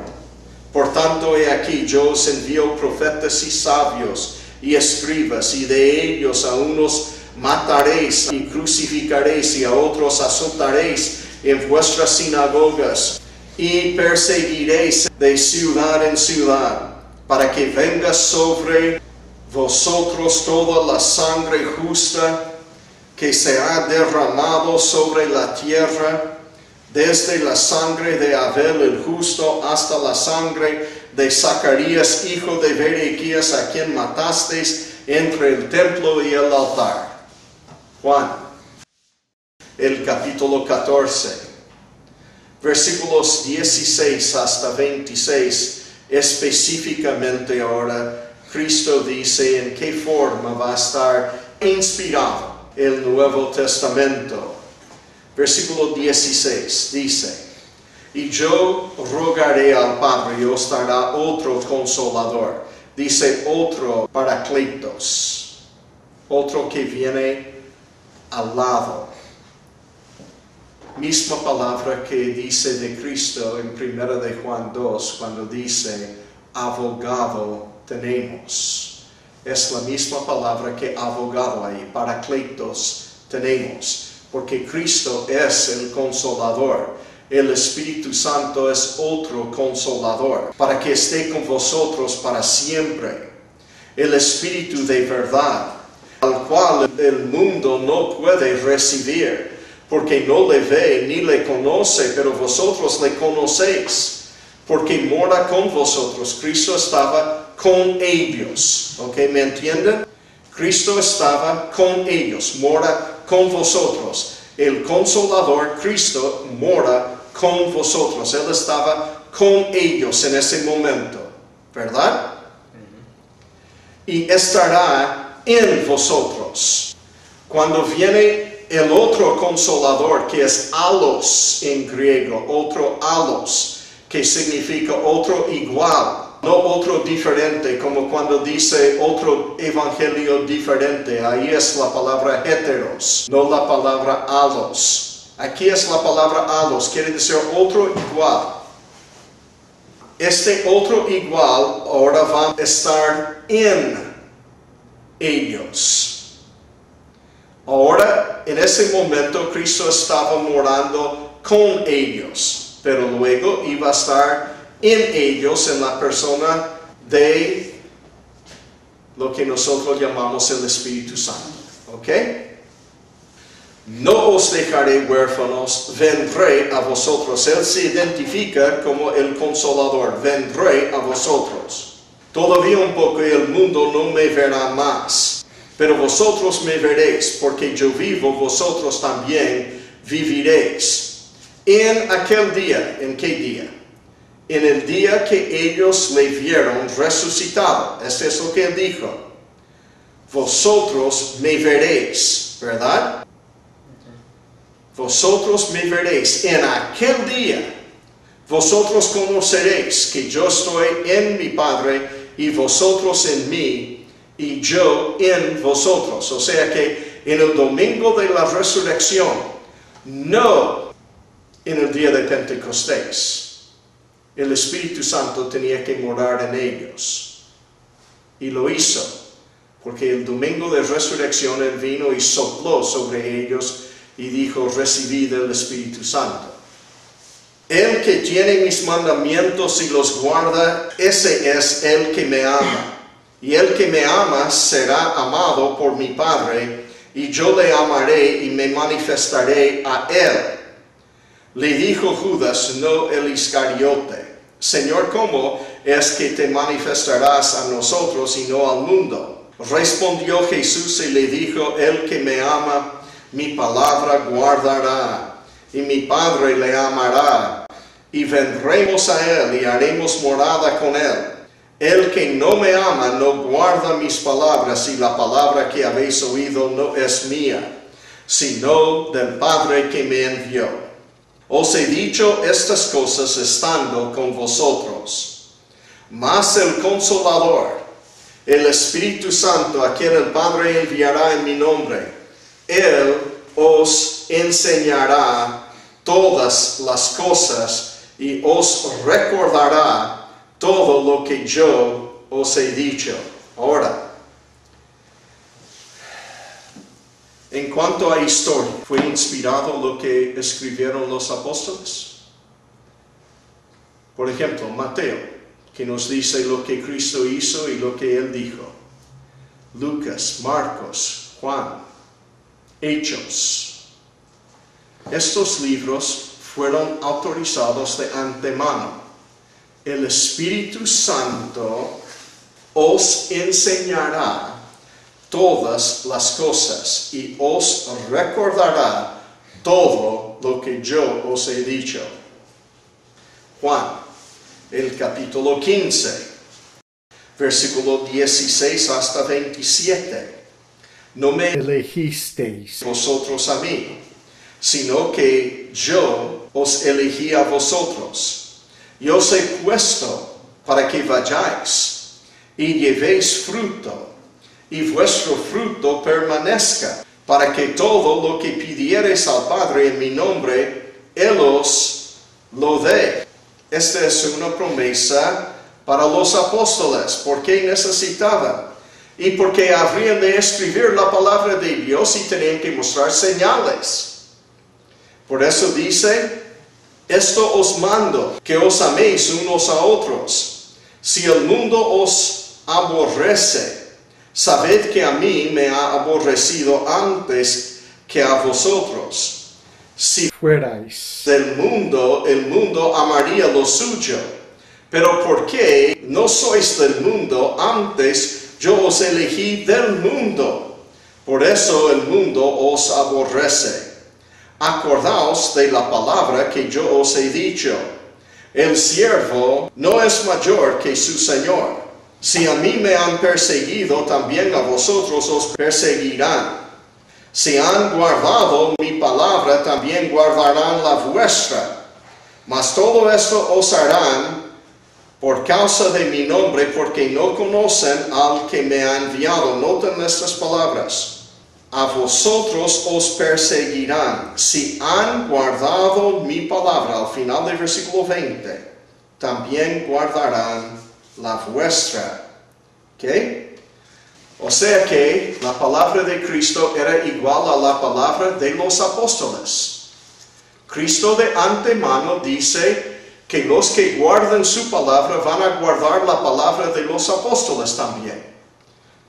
Por tanto, he aquí, yo os envío profetas y sabios y escribas, y de ellos a unos mataréis y crucificaréis, y a otros azotaréis en vuestras sinagogas, y perseguiréis de ciudad en ciudad, para que venga sobre vosotros toda la sangre justa que se ha derramado sobre la tierra, desde la sangre de Abel el justo hasta la sangre de Zacarías, hijo de Berequías, a quien matasteis entre el templo y el altar. Juan, el capítulo 14. Versículos 16 hasta 26, específicamente ahora, Cristo dice en qué forma va a estar inspirado el Nuevo Testamento. Versículo 16 dice, Y yo rogaré al Padre y os dará otro consolador. Dice otro Paracletos, otro que viene al lado. Misma palabra que dice de Cristo en 1 de Juan 2, cuando dice, abogado tenemos. Es la misma palabra que abogado ahí, Paracletos tenemos, porque Cristo es el consolador. El Espíritu Santo es otro consolador, para que esté con vosotros para siempre. El Espíritu de verdad, al cual el mundo no puede recibir, porque no le ve ni le conoce, pero vosotros le conocéis, porque mora con vosotros. Cristo estaba con ellos. ¿Ok? ¿Me entienden? Cristo estaba con ellos, mora con vosotros. El Consolador, Cristo, mora con vosotros. Él estaba con ellos en ese momento, ¿verdad? Y estará en vosotros. Cuando viene el otro Consolador, que es alos en griego, otro alos, que significa otro igual, no otro diferente, como cuando dice otro evangelio diferente. Ahí es la palabra heteros, no la palabra alos. Aquí es la palabra alos, quiere decir otro igual. Este otro igual ahora va a estar en ellos. Ahora, en ese momento, Cristo estaba morando con ellos, pero luego iba a estar en ellos en la persona de lo que nosotros llamamos el Espíritu Santo. ¿Ok? No os dejaré huérfanos, vendré a vosotros. Él se identifica como el Consolador, vendré a vosotros. Todavía un poco y el mundo no me verá más, pero vosotros me veréis, porque yo vivo, vosotros también viviréis. En aquel día, ¿en qué día? En el día que ellos le vieron resucitado. Eso es lo que él dijo. Vosotros me veréis, ¿verdad? Vosotros me veréis. En aquel día, vosotros conoceréis que yo estoy en mi Padre y vosotros en mí y yo en vosotros. O sea que en el domingo de la resurrección, no en el día de Pentecostés, el Espíritu Santo tenía que morar en ellos. Y lo hizo, porque el domingo de resurrección Él vino y sopló sobre ellos y dijo, recibid el Espíritu Santo. El que tiene mis mandamientos y los guarda, ese es el que me ama. Y el que me ama será amado por mi Padre, y yo le amaré y me manifestaré a él. Le dijo Judas, no el Iscariote, Señor, ¿cómo es que te manifestarás a nosotros y no al mundo? Respondió Jesús y le dijo, el que me ama, mi palabra guardará, y mi Padre le amará, y vendremos a él y haremos morada con él. El que no me ama no guarda mis palabras, y la palabra que habéis oído no es mía, sino del Padre que me envió. Os he dicho estas cosas estando con vosotros. Mas el Consolador, el Espíritu Santo, a quien el Padre enviará en mi nombre, Él os enseñará todas las cosas y os recordará todo lo que yo os he dicho. Ahora, en cuanto a historia, ¿fue inspirado lo que escribieron los apóstoles? Por ejemplo, Mateo, que nos dice lo que Cristo hizo y lo que Él dijo. Lucas, Marcos, Juan, Hechos. Estos libros fueron autorizados de antemano. El Espíritu Santo os enseñará todas las cosas y os recordará todo lo que yo os he dicho. Juan, el capítulo 15, versículo 16 hasta 27. No me elegisteis vosotros a mí, sino que yo os elegí a vosotros. Yo os he puesto para que vayáis y llevéis fruto, y vuestro fruto permanezca, para que todo lo que pidiereis al Padre en mi nombre, Él os lo dé. Esta es una promesa para los apóstoles, porque necesitaban, y porque habrían de escribir la palabra de Dios y tenían que mostrar señales. Por eso dice, esto os mando, que os améis unos a otros. Si el mundo os aborrece, sabed que a mí me ha aborrecido antes que a vosotros. Si fuerais del mundo, el mundo amaría lo suyo. Pero porque no sois del mundo, antes yo os elegí del mundo. Por eso el mundo os aborrece. Acordaos de la palabra que yo os he dicho. El siervo no es mayor que su Señor. Si a mí me han perseguido, también a vosotros os perseguirán. Si han guardado mi palabra, también guardarán la vuestra. Mas todo esto os harán por causa de mi nombre, porque no conocen al que me ha enviado. Noten estas palabras. A vosotros os perseguirán. Si han guardado mi palabra, al final del versículo 20, también guardarán la vuestra. ¿Ok? O sea que la palabra de Cristo era igual a la palabra de los apóstoles. Cristo de antemano dice que los que guardan su palabra van a guardar la palabra de los apóstoles también.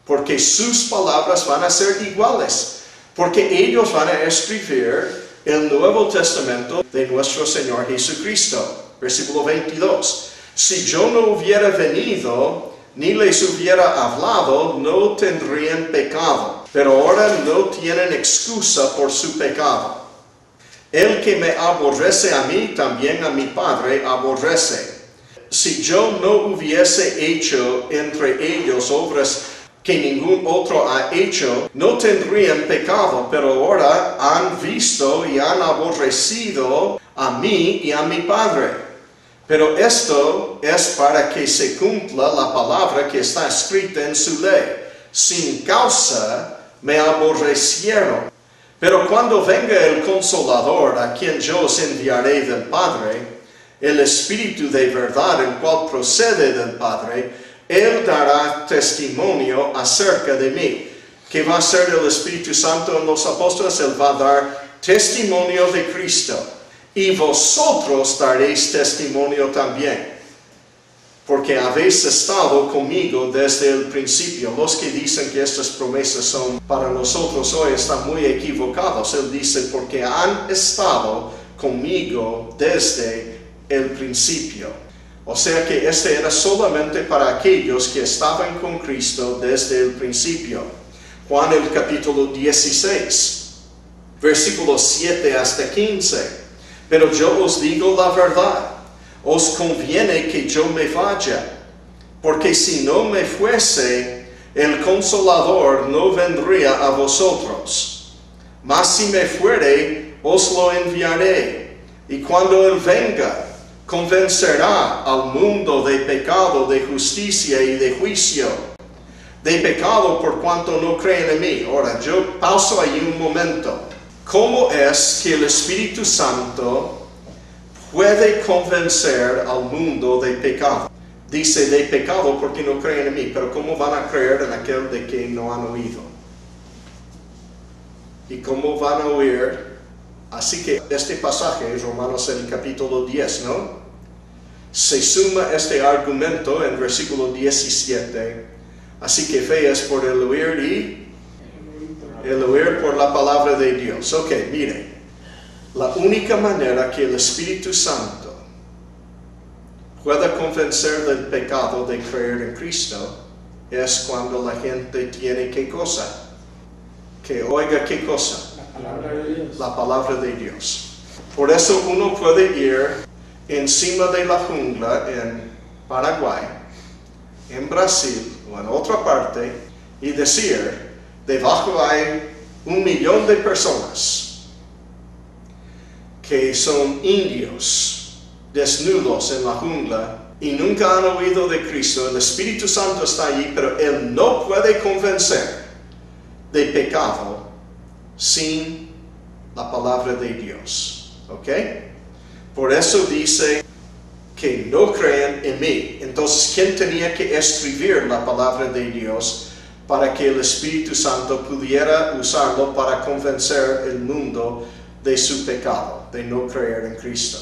Porque sus palabras van a ser iguales. Porque ellos van a escribir el Nuevo Testamento de nuestro Señor Jesucristo. Versículo 22. Si yo no hubiera venido, ni les hubiera hablado, no tendrían pecado. Pero ahora no tienen excusa por su pecado. El que me aborrece a mí, también a mi Padre aborrece. Si yo no hubiese hecho entre ellos obras que ningún otro ha hecho, no tendrían pecado, pero ahora han visto y han aborrecido a mí y a mi Padre. Pero esto es para que se cumpla la palabra que está escrita en su ley. Sin causa me aborrecieron. Pero cuando venga el Consolador, a quien yo os enviaré del Padre, el Espíritu de verdad, el cual procede del Padre, Él dará testimonio acerca de mí. ¿Qué va a ser el Espíritu Santo en los apóstoles? Él va a dar testimonio de Cristo. Y vosotros daréis testimonio también, porque habéis estado conmigo desde el principio. Los que dicen que estas promesas son para nosotros hoy están muy equivocados. Él dice, porque han estado conmigo desde el principio. O sea que este era solamente para aquellos que estaban con Cristo desde el principio. Juan el capítulo 16, versículos 7 hasta 15. Pero yo os digo la verdad, os conviene que yo me vaya, porque si no me fuese, el Consolador no vendría a vosotros. Mas si me fuere, os lo enviaré, y cuando Él venga, convencerá al mundo de pecado, de justicia y de juicio. De pecado por cuanto no creen en mí. Ahora, yo pauso ahí un momento. ¿Cómo es que el Espíritu Santo puede convencer al mundo de pecado? Dice de pecado porque no creen en mí, pero ¿cómo van a creer en aquel de que no han oído? ¿Y cómo van a oír? Así que este pasaje, Romanos el capítulo 10, ¿no? Se suma este argumento en versículo 17. Así que fe es por el oír y el oír por la palabra de Dios. Ok, mire. La única manera que el Espíritu Santo pueda convencer del pecado de creer en Cristo es cuando la gente tiene ¿qué cosa? Que oiga ¿qué cosa? La palabra de Dios. La palabra de Dios. Por eso uno puede ir encima de la jungla en Paraguay, en Brasil o en otra parte y decir, debajo hay 1 millón de personas que son indios, desnudos en la jungla, y nunca han oído de Cristo. El Espíritu Santo está allí, pero Él no puede convencer de pecado sin la palabra de Dios. ¿Ok? Por eso dice que no creen en mí. Entonces, ¿quién tenía que escribir la palabra de Dios para que el Espíritu Santo pudiera usarlo para convencer el mundo de su pecado, de no creer en Cristo?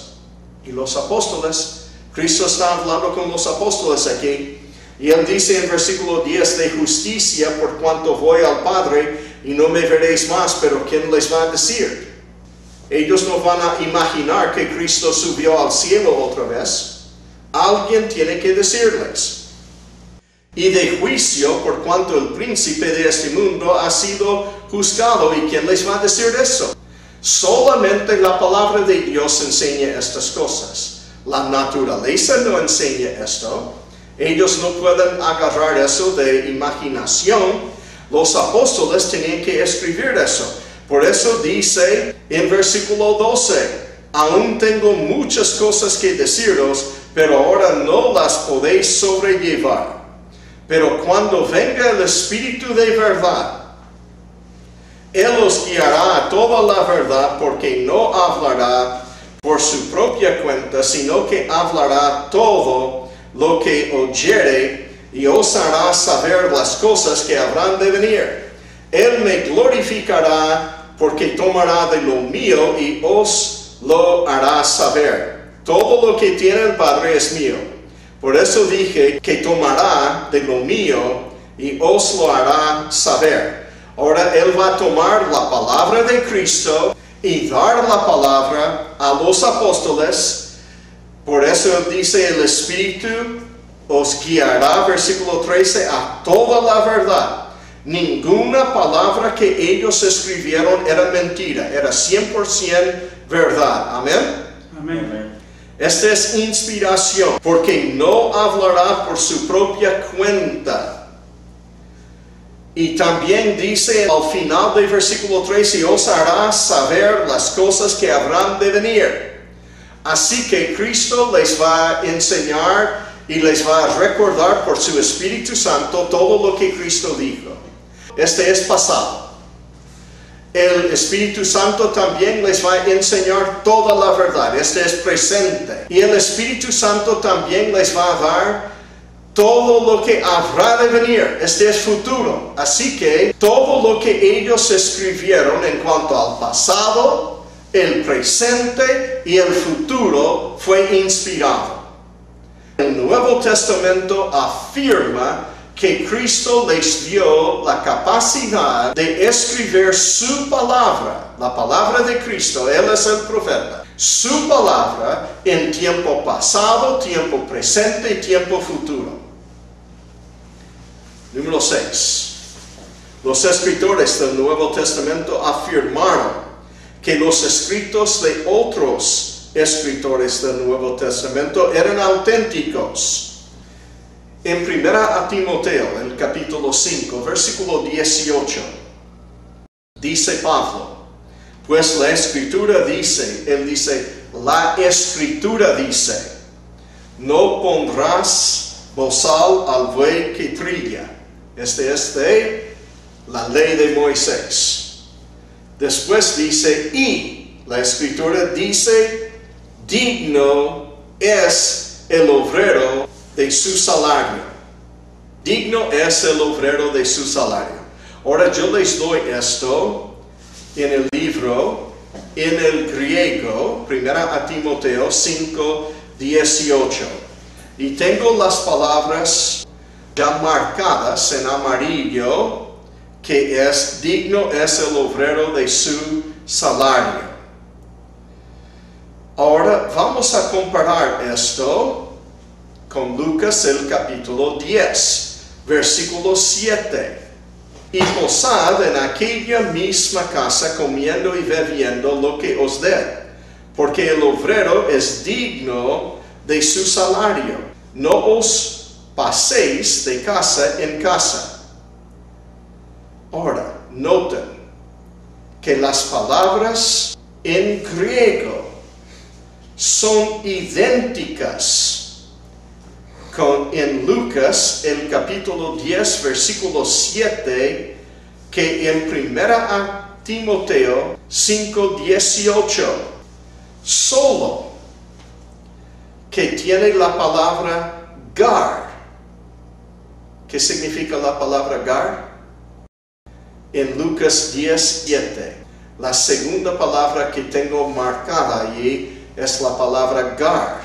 Y los apóstoles, Cristo está hablando con los apóstoles aquí, y Él dice en versículo 10, de justicia por cuanto voy al Padre y no me veréis más, pero ¿quién les va a decir? Ellos no van a imaginar que Cristo subió al cielo otra vez. Alguien tiene que decirles. Y de juicio por cuanto el príncipe de este mundo ha sido juzgado. ¿Y quién les va a decir eso? Solamente la palabra de Dios enseña estas cosas. La naturaleza no enseña esto. Ellos no pueden agarrar eso de imaginación. Los apóstoles tenían que escribir eso. Por eso dice en versículo 12, aún tengo muchas cosas que deciros, pero ahora no las podéis sobrellevar. Pero cuando venga el Espíritu de verdad, Él os guiará a toda la verdad, porque no hablará por su propia cuenta, sino que hablará todo lo que oyere y os hará saber las cosas que habrán de venir. Él me glorificará porque tomará de lo mío y os lo hará saber. Todo lo que tiene el Padre es mío. Por eso dije que tomará de lo mío y os lo hará saber. Ahora Él va a tomar la palabra de Cristo y dar la palabra a los apóstoles. Por eso Él dice, el Espíritu os guiará, versículo 13, a toda la verdad. Ninguna palabra que ellos escribieron era mentira, era 100% verdad. Amén. Amén. Esta es inspiración, porque no hablará por su propia cuenta. Y también dice al final del versículo 13, os hará saber las cosas que habrán de venir. Así que Cristo les va a enseñar y les va a recordar por su Espíritu Santo todo lo que Cristo dijo. Este es pasado. El Espíritu Santo también les va a enseñar toda la verdad. Este es presente. Y el Espíritu Santo también les va a dar todo lo que habrá de venir. Este es futuro. Así que todo lo que ellos escribieron en cuanto al pasado, el presente y el futuro fue inspirado. El Nuevo Testamento afirma que Cristo les dio la capacidad de escribir su palabra, la palabra de Cristo. Él es el profeta. Su palabra en tiempo pasado, tiempo presente y tiempo futuro. Número 6. Los escritores del Nuevo Testamento afirmaron que los escritos de otros escritores del Nuevo Testamento eran auténticos. En 1 Timoteo, el capítulo 5, versículo 18, dice Pablo, pues la Escritura dice, él dice, la Escritura dice, no pondrás bozal al buey que trilla. Este es de la ley de Moisés. Después dice, y la Escritura dice, digno es el obrero de su salario. Digno es el obrero de su salario. Ahora yo les doy esto en el libro, en el griego, 1 Timoteo 5, 18. Y tengo las palabras ya marcadas en amarillo, que es digno es el obrero de su salario. Ahora vamos a comparar esto con Lucas el capítulo 10, versículo 7. Y posad en aquella misma casa comiendo y bebiendo lo que os dé, porque el obrero es digno de su salario. No os paséis de casa en casa. Ahora, noten que las palabras en griego son idénticas en Lucas, el capítulo 10, versículo 7, que en 1 Timoteo 5:18, solo que tiene la palabra gar. ¿Qué significa la palabra gar? En Lucas 10:7. La segunda palabra que tengo marcada allí es la palabra gar.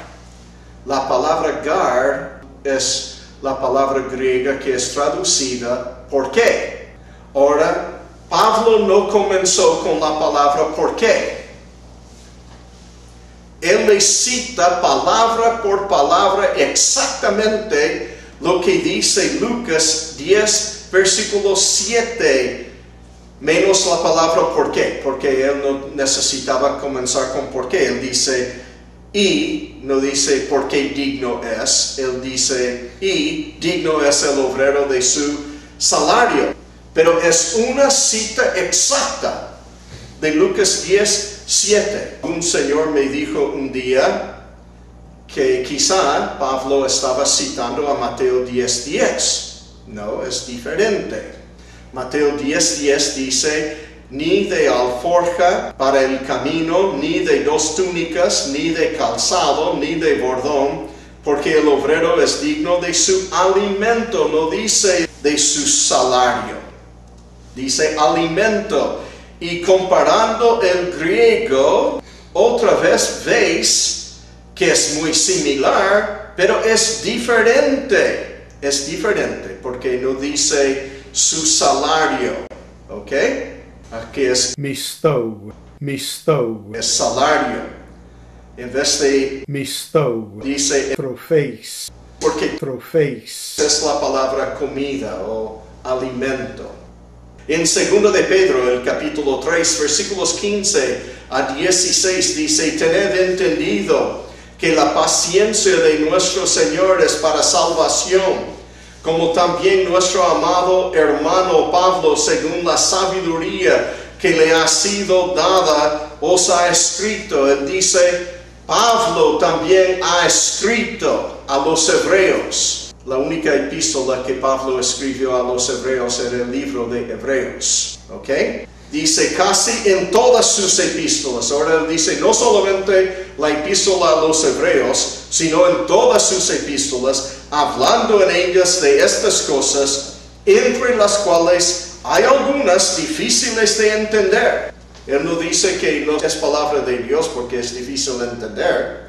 La palabra gar es la palabra griega que es traducida ¿por qué? Ahora, Pablo no comenzó con la palabra ¿por qué? Él le cita palabra por palabra exactamente lo que dice Lucas 10, versículo 7, menos la palabra ¿por qué? Porque él no necesitaba comenzar con ¿por qué? Él dice y, no dice ¿por qué digno es? Él dice y digno es el obrero de su salario. Pero es una cita exacta de Lucas 10, 7. Un señor me dijo un día que quizá Pablo estaba citando a Mateo 10, 10. No, es diferente. Mateo 10, 10 dice, ni de alforja para el camino, ni de 2 túnicas, ni de calzado, ni de bordón, porque el obrero es digno de su alimento, no dice de su salario. Dice alimento. Y comparando el griego, otra vez veis que es muy similar, pero es diferente. Es diferente porque no dice su salario. ¿Ok? Aquí es mistou, es salario. En vez de mistou, dice trophéis, porque trophéis, es la palabra comida o alimento. En 2 de Pedro, el capítulo 3, versículos 15 a 16 dice, tened entendido que la paciencia de nuestro Señor es para salvación, como también nuestro amado hermano Pablo, según la sabiduría que le ha sido dada, os ha escrito. Él dice, Pablo también ha escrito a los hebreos. La única epístola que Pablo escribió a los hebreos era el libro de Hebreos. ¿Ok? Dice casi en todas sus epístolas. Ahora él dice no solamente la epístola a los hebreos, sino en todas sus epístolas, hablando en ellas de estas cosas, entre las cuales hay algunas difíciles de entender. Él no dice que no es palabra de Dios porque es difícil de entender.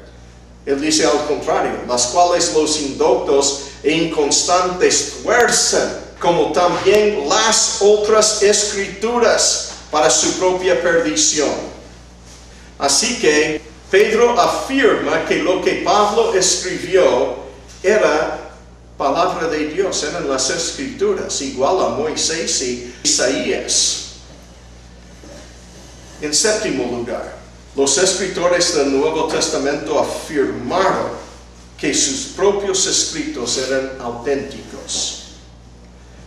Él dice al contrario, las cuales los indoctos e inconstantes tuercen, como también las otras escrituras, para su propia perdición. Así que Pedro afirma que lo que Pablo escribió era palabra de Dios, eran las escrituras, igual a Moisés y Isaías. En séptimo lugar, los escritores del Nuevo Testamento afirmaron que sus propios escritos eran auténticos.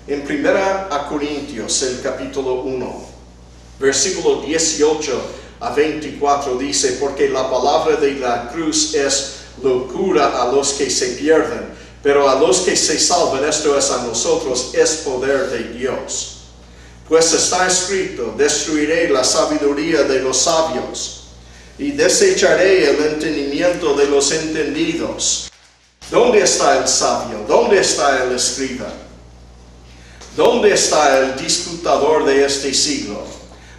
En 1 Corintios, el capítulo 1, versículo 18 a 24 dice, porque la palabra de la cruz es locura a los que se pierden, pero a los que se salvan, esto es a nosotros, es poder de Dios. Pues está escrito, destruiré la sabiduría de los sabios y desecharé el entendimiento de los entendidos. ¿Dónde está el sabio? ¿Dónde está el escriba? ¿Dónde está el disputador de este siglo?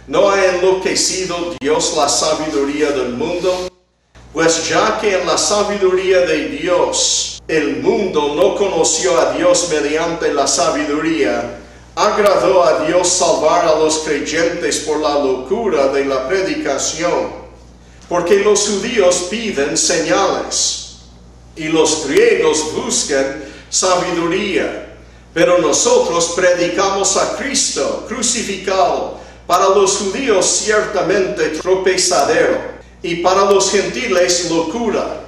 ¿No ha enloquecido Dios la sabiduría del mundo? Pues ya que en la sabiduría de Dios el mundo no conoció a Dios mediante la sabiduría, agradó a Dios salvar a los creyentes por la locura de la predicación. Porque los judíos piden señales y los griegos buscan sabiduría. Pero nosotros predicamos a Cristo crucificado, para los judíos ciertamente tropezadero, y para los gentiles locura.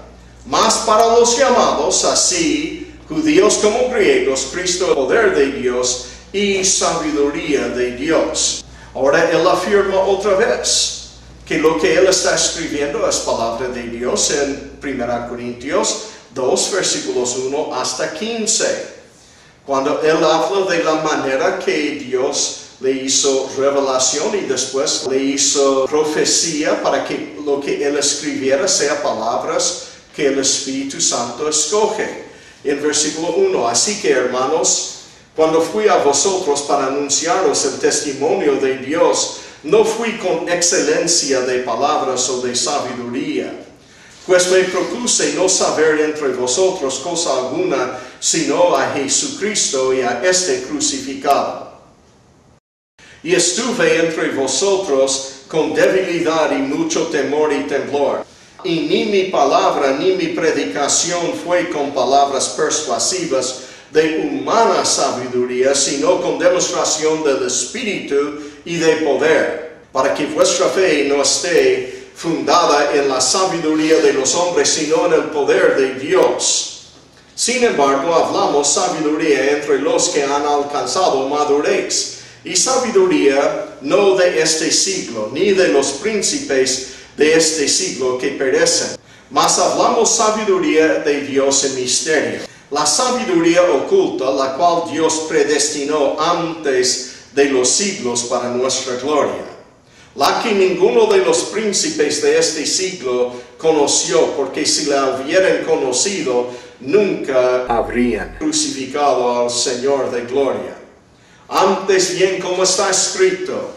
Mas para los llamados, así judíos como griegos, Cristo el poder de Dios y sabiduría de Dios. Ahora él afirma otra vez que lo que él está escribiendo es palabra de Dios en 1 Corintios 2, versículos 1 hasta 15. Cuando él habla de la manera que Dios le hizo revelación y después le hizo profecía para que lo que él escribiera sea palabras que el Espíritu Santo escoge. En versículo 1, así que hermanos, cuando fui a vosotros para anunciaros el testimonio de Dios, no fui con excelencia de palabras o de sabiduría, pues me propuse no saber entre vosotros cosa alguna, sino a Jesucristo y a este crucificado. Y estuve entre vosotros con debilidad y mucho temor y temblor. Y ni mi palabra ni mi predicación fue con palabras persuasivas de humana sabiduría, sino con demostración del Espíritu y de poder, para que vuestra fe no esté fundada en la sabiduría de los hombres, sino en el poder de Dios. Sin embargo, hablamos sabiduría entre los que han alcanzado madurez, y sabiduría no de este siglo, ni de los príncipes de este siglo que perecen, mas hablamos sabiduría de Dios en misterio, la sabiduría oculta, la cual Dios predestinó antes de los siglos para nuestra gloria, la que ninguno de los príncipes de este siglo conoció, porque si la hubieran conocido, nunca habrían crucificado al Señor de gloria. Antes bien, como está escrito,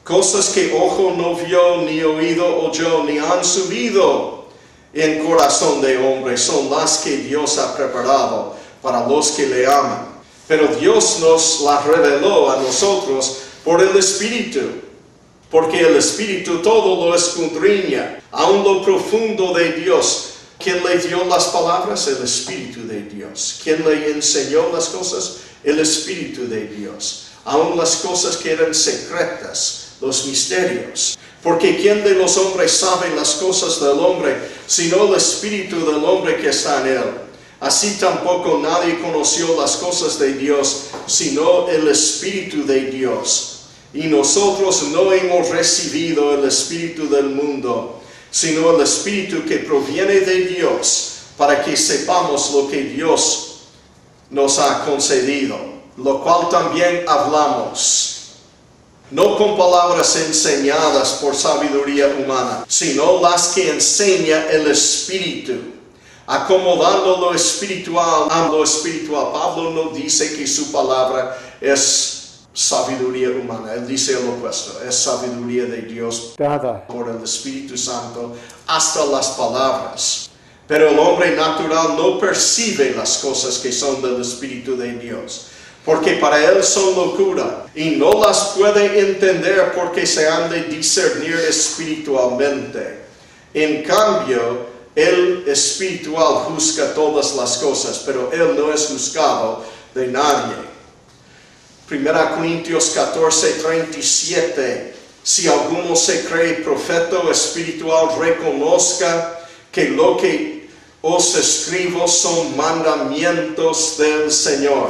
cosas que ojo no vio, ni oído oyó, ni han subido en corazón de hombre, son las que Dios ha preparado para los que le aman. Pero Dios nos las reveló a nosotros por el Espíritu, porque el Espíritu todo lo escudriña, aun lo profundo de Dios. ¿Quién le dio las palabras? El Espíritu de Dios. ¿Quién le enseñó las cosas? El Espíritu de Dios. Aun las cosas que eran secretas, los misterios. Porque ¿quién de los hombres sabe las cosas del hombre, sino el Espíritu del hombre que está en él? Así tampoco nadie conoció las cosas de Dios, sino el Espíritu de Dios. Y nosotros no hemos recibido el Espíritu del mundo, sino el Espíritu que proviene de Dios, para que sepamos lo que Dios nos ha concedido, lo cual también hablamos, no con palabras enseñadas por sabiduría humana, sino las que enseña el Espíritu, acomodando lo espiritual a lo espiritual. Pablo no dice que su palabra es sabiduría humana, él dice lo opuesto, es sabiduría de Dios dada por el Espíritu Santo hasta las palabras. Pero el hombre natural no percibe las cosas que son del Espíritu de Dios, porque para él son locura, y no las puede entender porque se han de discernir espiritualmente. En cambio, el espiritual juzga todas las cosas, pero él no es juzgado de nadie. 1 Corintios 14, 37. Si alguno se cree profeta o espiritual, reconozca que lo que os escribo son mandamientos del Señor.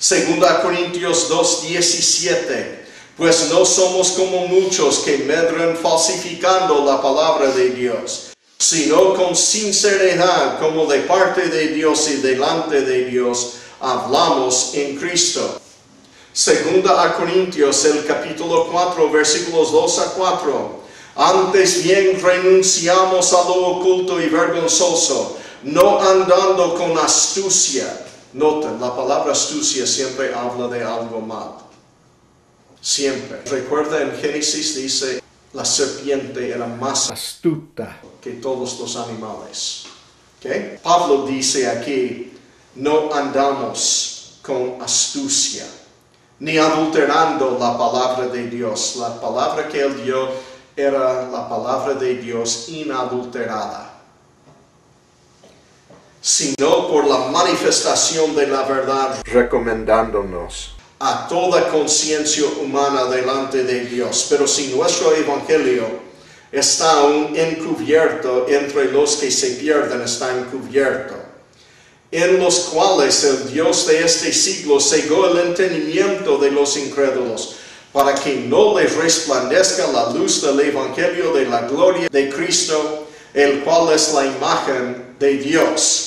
2 Corintios 2, 17. Pues no somos como muchos que medran falsificando la palabra de Dios, sino con sinceridad, como de parte de Dios y delante de Dios, hablamos en Cristo. 2 Corintios, el capítulo 4, versículos 2 a 4. Antes bien renunciamos a lo oculto y vergonzoso, no andando con astucia. Noten, la palabra astucia siempre habla de algo mal. Siempre. Recuerda en Génesis dice, la serpiente era más astuta que todos los animales. ¿Okay? Pablo dice aquí, no andamos con astucia, ni adulterando la palabra de Dios. La palabra que él dio era la palabra de Dios inadulterada, sino por la manifestación de la verdad, recomendándonos a toda conciencia humana delante de Dios. Pero si nuestro evangelio está aún encubierto, entre los que se pierden está encubierto, en los cuales el Dios de este siglo cegó el entendimiento de los incrédulos, para que no les resplandezca la luz del Evangelio de la gloria de Cristo, el cual es la imagen de Dios.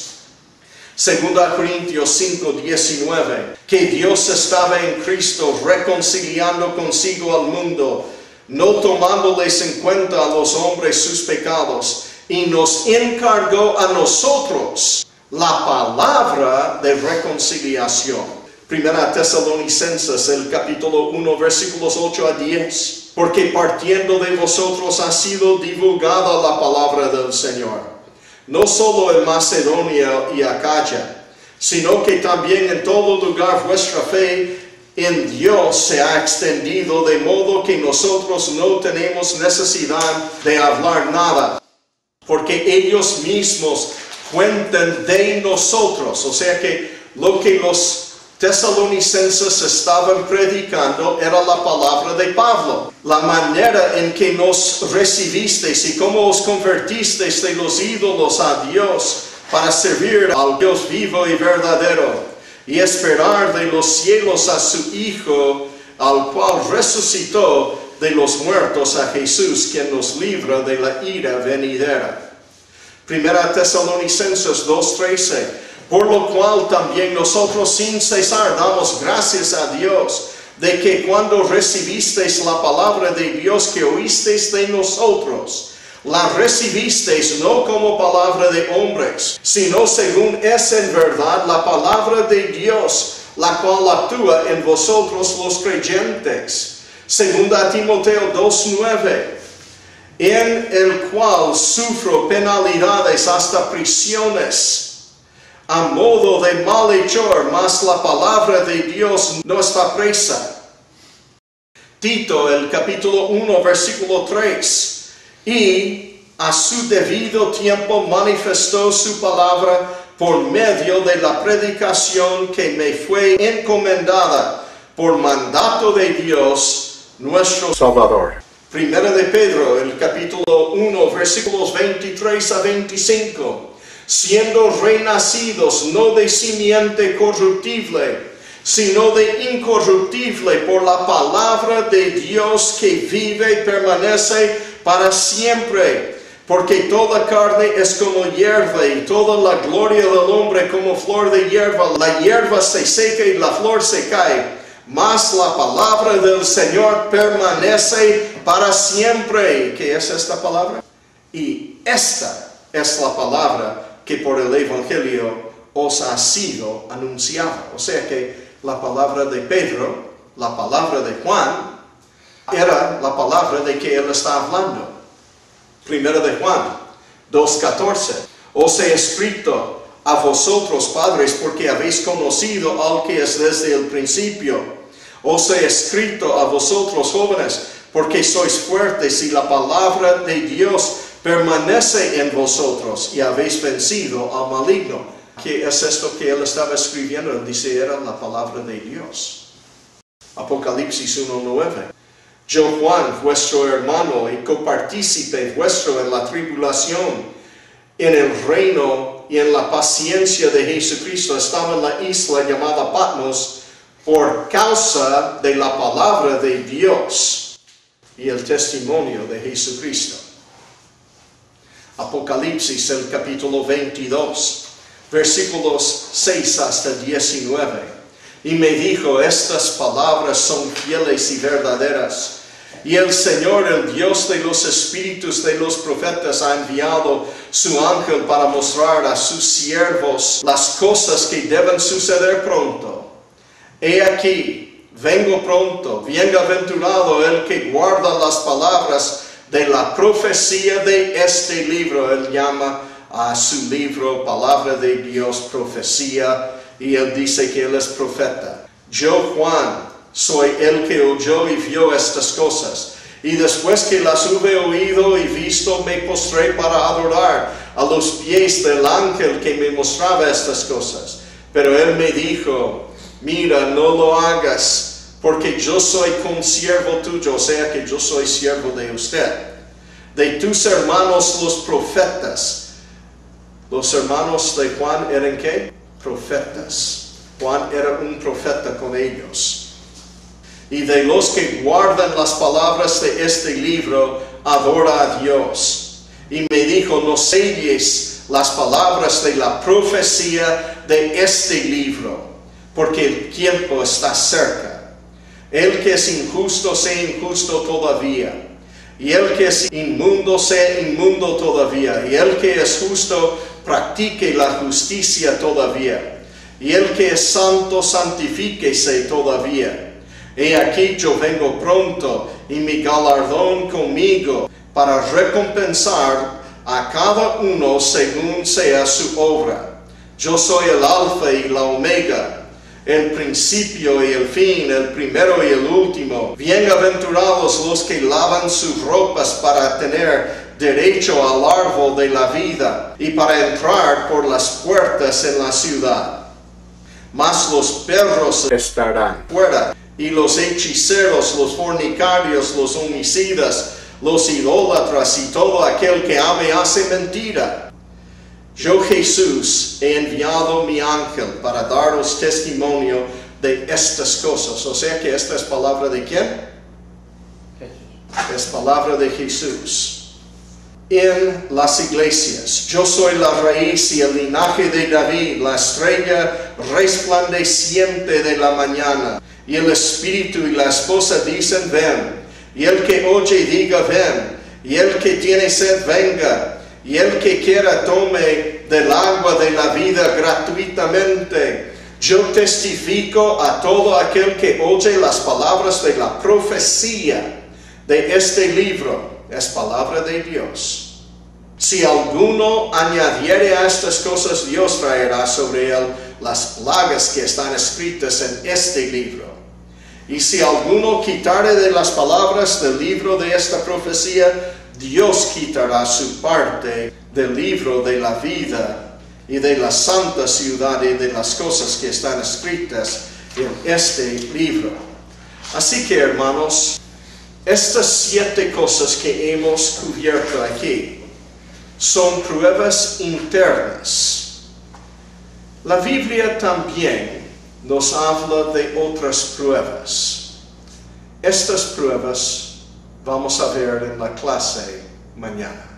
2 Corintios 5:19, que Dios estaba en Cristo reconciliando consigo al mundo, no tomándoles en cuenta a los hombres sus pecados, y nos encargó a nosotros la palabra de reconciliación. Primera Tesalonicenses, el capítulo 1, versículos 8 a 10. Porque partiendo de vosotros ha sido divulgada la palabra del Señor, no solo en Macedonia y Acaya, sino que también en todo lugar vuestra fe en Dios se ha extendido, de modo que nosotros no tenemos necesidad de hablar nada, porque ellos mismos cuentan de nosotros. O sea que lo que los tesalonicenses estaban predicando era la palabra de Pablo. La manera en que nos recibisteis y cómo os convertisteis de los ídolos a Dios para servir al Dios vivo y verdadero y esperar de los cielos a su Hijo, al cual resucitó de los muertos, a Jesús, quien nos libra de la ira venidera. Primera Tesalonicenses 2:13. Por lo cual también nosotros sin cesar damos gracias a Dios, de que cuando recibisteis la palabra de Dios que oísteis de nosotros, la recibisteis no como palabra de hombres, sino según es en verdad la palabra de Dios, la cual actúa en vosotros los creyentes. Segunda Timoteo 2:9. En el cual sufro penalidades hasta prisiones, a modo de malhechor, mas la palabra de Dios no está presa. Tito, el capítulo 1, versículo 3. Y a su debido tiempo manifestó su palabra por medio de la predicación que me fue encomendada por mandato de Dios, nuestro Salvador. Primera de Pedro, el capítulo 1, versículos 23 a 25. Siendo renacidos no de simiente corruptible, sino de incorruptible por la palabra de Dios que vive y permanece para siempre. Porque toda carne es como hierba y toda la gloria del hombre como flor de hierba. La hierba se seca y la flor se cae, mas la palabra del Señor permanece para siempre. ¿Qué es esta palabra? Y esta es la palabra que por el Evangelio os ha sido anunciada. O sea que la palabra de Pedro, la palabra de Juan, era la palabra de que él está hablando. Primera de Juan 2:14. Os he escrito a vosotros, padres, porque habéis conocido al que es desde el principio. Os he escrito a vosotros, jóvenes, porque sois fuertes y la palabra de Dios permanece en vosotros y habéis vencido al maligno. ¿Qué es esto que él estaba escribiendo? Él dice, era la palabra de Dios. Apocalipsis 1:9. Yo, Juan, vuestro hermano y copartícipe vuestro en la tribulación, en el reino y en la paciencia de Jesucristo, estaba en la isla llamada Patmos por causa de la palabra de Dios y el testimonio de Jesucristo. Apocalipsis, el capítulo 22, versículos 6 hasta 19. Y me dijo, estas palabras son fieles y verdaderas. Y el Señor, el Dios de los espíritus de los profetas, ha enviado su ángel para mostrar a sus siervos las cosas que deben suceder pronto. He aquí, vengo pronto, bienaventurado el que guarda las palabras de la profecía de este libro. Él llama a su libro Palabra de Dios, profecía, y él dice que él es profeta. Yo, Juan, soy el que oyó y vio estas cosas. Y después que las hube oído y visto, me postré para adorar a los pies del ángel que me mostraba estas cosas. Pero él me dijo, mira, no lo hagas, porque yo soy consiervo tuyo, o sea que yo soy siervo de usted, de tus hermanos los profetas. Los hermanos de Juan eran ¿qué? Profetas. Juan era un profeta con ellos. y de los que guardan las palabras de este libro, adora a Dios. Y me dijo, no selles las palabras de la profecía de este libro, porque el tiempo está cerca. El que es injusto, sea injusto todavía. Y el que es inmundo, sea inmundo todavía. Y el que es justo, practique la justicia todavía. Y el que es santo, santifíquese todavía. He aquí yo vengo pronto, y mi galardón conmigo, para recompensar a cada uno según sea su obra. Yo soy el Alfa y la Omega, el principio y el fin, el primero y el último. Bienaventurados los que lavan sus ropas para tener derecho al árbol de la vida y para entrar por las puertas en la ciudad. Mas los perros estarán fuera, y los hechiceros, los fornicarios, los homicidas, los idólatras y todo aquel que ame hace mentira. Yo, Jesús, he enviado mi ángel para daros testimonio de estas cosas. O sea que esta es palabra de ¿quién? Jesús. Es palabra de Jesús. En las iglesias, yo soy la raíz y el linaje de David, la estrella resplandeciente de la mañana. Y el espíritu y la esposa dicen, ven. Y el que oye diga, ven. Y el que tiene sed, venga. Y el que quiera tome del agua de la vida gratuitamente. Yo testifico a todo aquel que oye las palabras de la profecía de este libro. Es palabra de Dios. Si alguno añadiere a estas cosas, Dios traerá sobre él las plagas que están escritas en este libro. Y si alguno quitare de las palabras del libro de esta profecía, Dios quitará su parte del libro de la vida y de la santa ciudad y de las cosas que están escritas en este libro. Así que, hermanos, estas 7 cosas que hemos cubierto aquí son pruebas internas. La Biblia también nos habla de otras pruebas. Estas pruebas vamos a ver en la clase mañana.